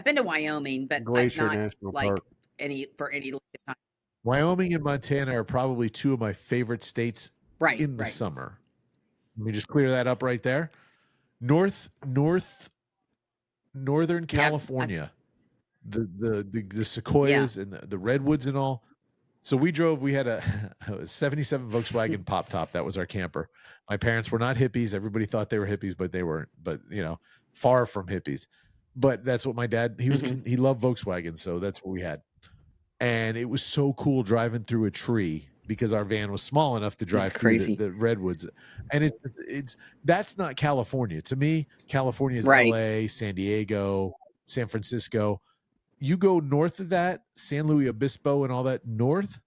been to Wyoming, but Glacier not National like Park. any time. Wyoming and Montana are probably two of my favorite states in the summer. Let me just clear that up right there. Northern California, the sequoias and the redwoods and all. So we had a 77 Volkswagen Pop Top. That was our camper. My parents were not hippies. Everybody thought they were hippies, but they weren't. But far from hippies. But that's what my dad. He loved Volkswagen, so that's what we had. And it was so cool driving through a tree because our van was small enough to drive through the redwoods. And that's not California. To me, California is LA, San Diego, San Francisco. You go north of that, San Luis Obispo and all that north,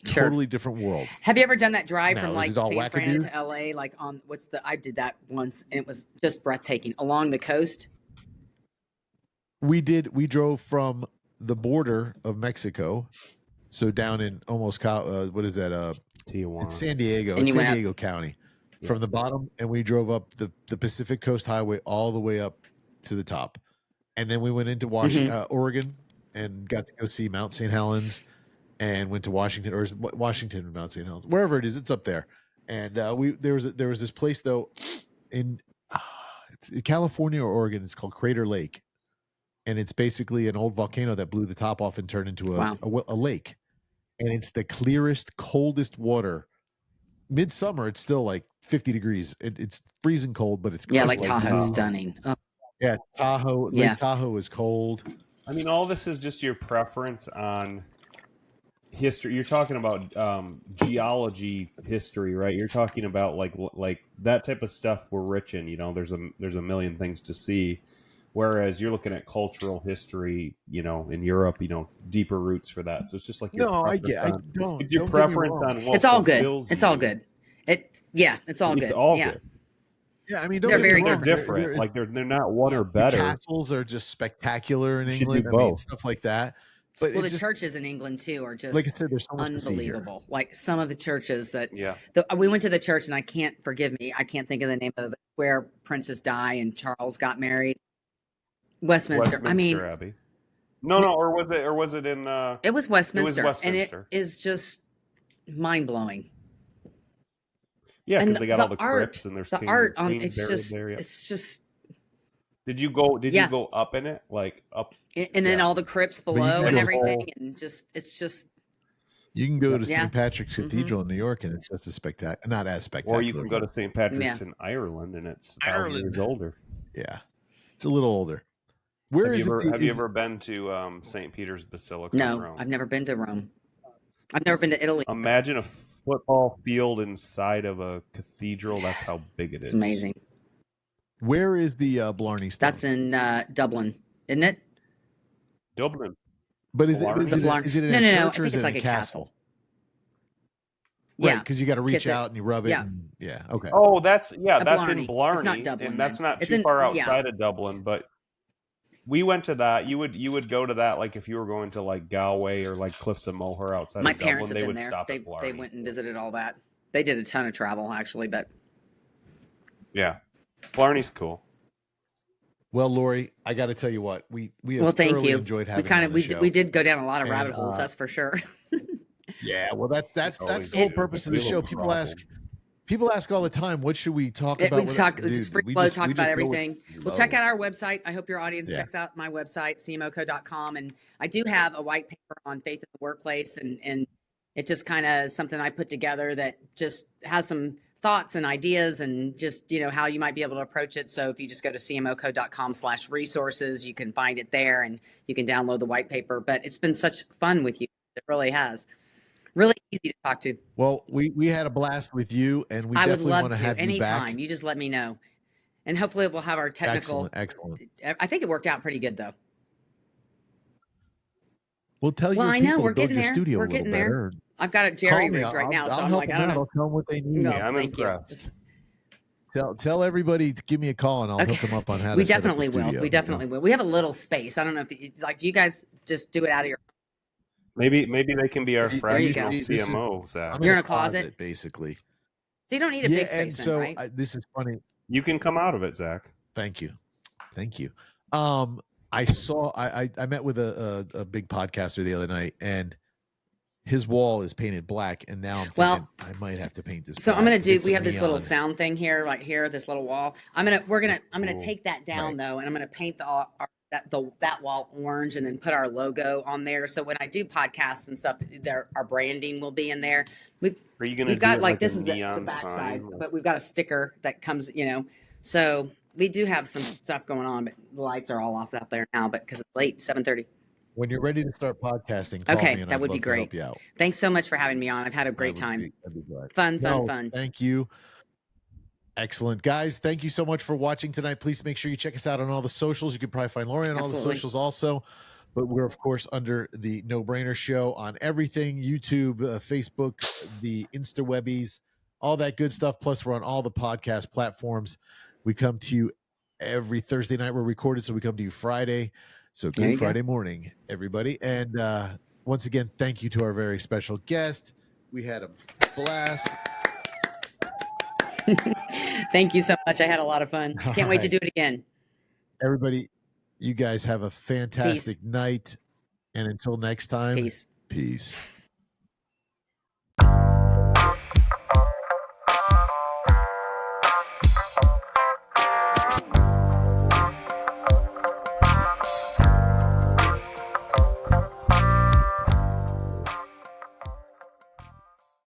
totally different world. Have you ever done that drive from like San Fran to LA? Like I did that once and it was just breathtaking along the coast. We drove from the border of Mexico, so down in almost what is that? Tijuana. It's San Diego, San Diego County, from the bottom, and we drove up the Pacific Coast Highway all the way up to the top, and then we went into Oregon, and got to go see Mount St. Helens, and went to Washington Mount St. Helens, wherever it is, it's up there, and there was this place though in California or Oregon. It's called Crater Lake. And it's basically an old volcano that blew the top off and turned into a lake. And it's the clearest, coldest water. Midsummer, it's still like 50 degrees. It's freezing cold, but it's close. Yeah, like Tahoe's stunning. Oh. Yeah, Tahoe. Lake Tahoe is cold. I mean, all this is just your preference on history. You're talking about geology history, right? You're talking about like that type of stuff we're rich in. There's a million things to see. Whereas you're looking at cultural history, in Europe, deeper roots for that. So it's just like your preference on what it's all good. It's all good. It's all good. It's all good. Yeah, I mean, they're different. Like they're not one or better. The castles are just spectacular in England. I mean, stuff like that. But the churches in England too are just like I said, there's so much unbelievable. To see here. Like some of the churches that we went to the church, and I can't think of the name of it, where Princess Di and Charles got married. Westminster. I mean, Abbey. No, or was it in? It was Westminster. It was Westminster, and it is just mind blowing. Yeah, because they got all the crypts and there's the art on. It's just Did you go Yeah. up in it? Like up? And then Yeah. all the crypts you below can and go- everything. And it's just, You can go to Yeah. St. Patrick's Mhm. Cathedral in New York, and it's just as spectacular. Not as spectacular. Or you can go to St. Patrick's Yeah. in Ireland, and it's Ireland. 1,000 years older. Yeah, it's a little older. Where Have you ever been to St. Peter's Basilica in No, Rome? I've never been to Rome. I've never been to Italy. Imagine a football field inside of a cathedral. That's how big it is. It's amazing. Where is the Blarney Stone? That's in Dublin, isn't it? Dublin. But is Blarney? it in No, a church no. I or think is it's it like in a castle. Right, Yeah. because you got to reach Kiss it. out and you rub it. Yeah. And, yeah. Okay. Oh, that's Blarney. in Blarney. It's not Dublin, and that's then. not It's too in- far yeah. outside of Dublin. But we went to that. You would go to that like if you were going to like Galway or like Cliffs of Moher outside My of Dublin. parents have They been would there. stop They at Blarney. went and visited all that. They did a ton of travel actually, but Yeah, Blarney's cool. Well, Lori, I got to tell you what we have thank thoroughly you. enjoyed We having kind you of on the show. we did go down a lot of And, rabbit holes, that's for sure. Yeah, well, that's always the whole do. purpose of the It's a show. little People ask all the time, what should we talk about? It's free flow, talk about everything. Well, check out. out our website. I hope your audience checks out my website, CMOco.com. And I do have a white paper on faith in the workplace. And it just kind of something I put together that just has some thoughts and ideas and just, how you might be able to approach it. So if you just go to CMOco.com/resources, you can find it there and you can download the white paper. But it's been such fun with you. It really has. Really easy to talk to. Well, we had a blast with you, and we I would definitely love want to to have you anytime. back. You just let me know. And hopefully we'll have our technical. Excellent. I think it worked out pretty good though. Well, tell your I people know to we're build getting your there. studio We're a little getting there. better. I've got a jerry Call me. rigged right now, so I'll I'm help like, them I don't out. know. I'll tell them what they need. No, Yeah, I'm thank impressed. you. Tell everybody to give me a call, and I'll hook them up on how We to set up definitely the studio. will. We definitely will. We have a little space. I don't know if do you guys just do it out of your. Maybe they can be our There you fractional go. CMO, Zach. I'm You're in a closet? basically. So you don't need a big space, then, right? This is funny. You can come out of it, Zach. Thank you. I saw. I met with a big podcaster the other night, and his wall is painted black, and now I'm thinking I might have to paint this. So black. I'm gonna do. Get We some have this little neon. sound thing here, right here, this little wall. I'm gonna Cool. take that down Right. though, and I'm gonna paint that wall orange, and then put our logo on there. So when I do podcasts and stuff, our branding will be in there. Are you gonna We've got do like it this a is the neon back side, sign? but we've got a sticker that comes, So we do have some stuff going on, but the lights are all off out there now. But because it's late, 7:30. When you're ready to start podcasting, call Okay, me and that I'd would be love to great. help you out. Thanks so much for having me on. I've had a great time. I'd be glad. Fun. Thank you. Excellent. Guys, thank you so much for watching tonight. Please make sure you check us out on all the socials. You can probably find Lori on all the Absolutely. socials also. But we're, of course, under the No Brainer Show on everything, YouTube, Facebook, the Instawebbies, all that good stuff. Plus, we're on all the podcast platforms. We come to you every Thursday night. We're recorded, so we come to you Friday. So There you good go. Friday morning, everybody. And once again, thank you to our very special guest. We had a blast. Thank you so much. I had a lot of fun. Can't wait to do it again. Everybody, you guys have a fantastic night. And until next time, Peace. Peace.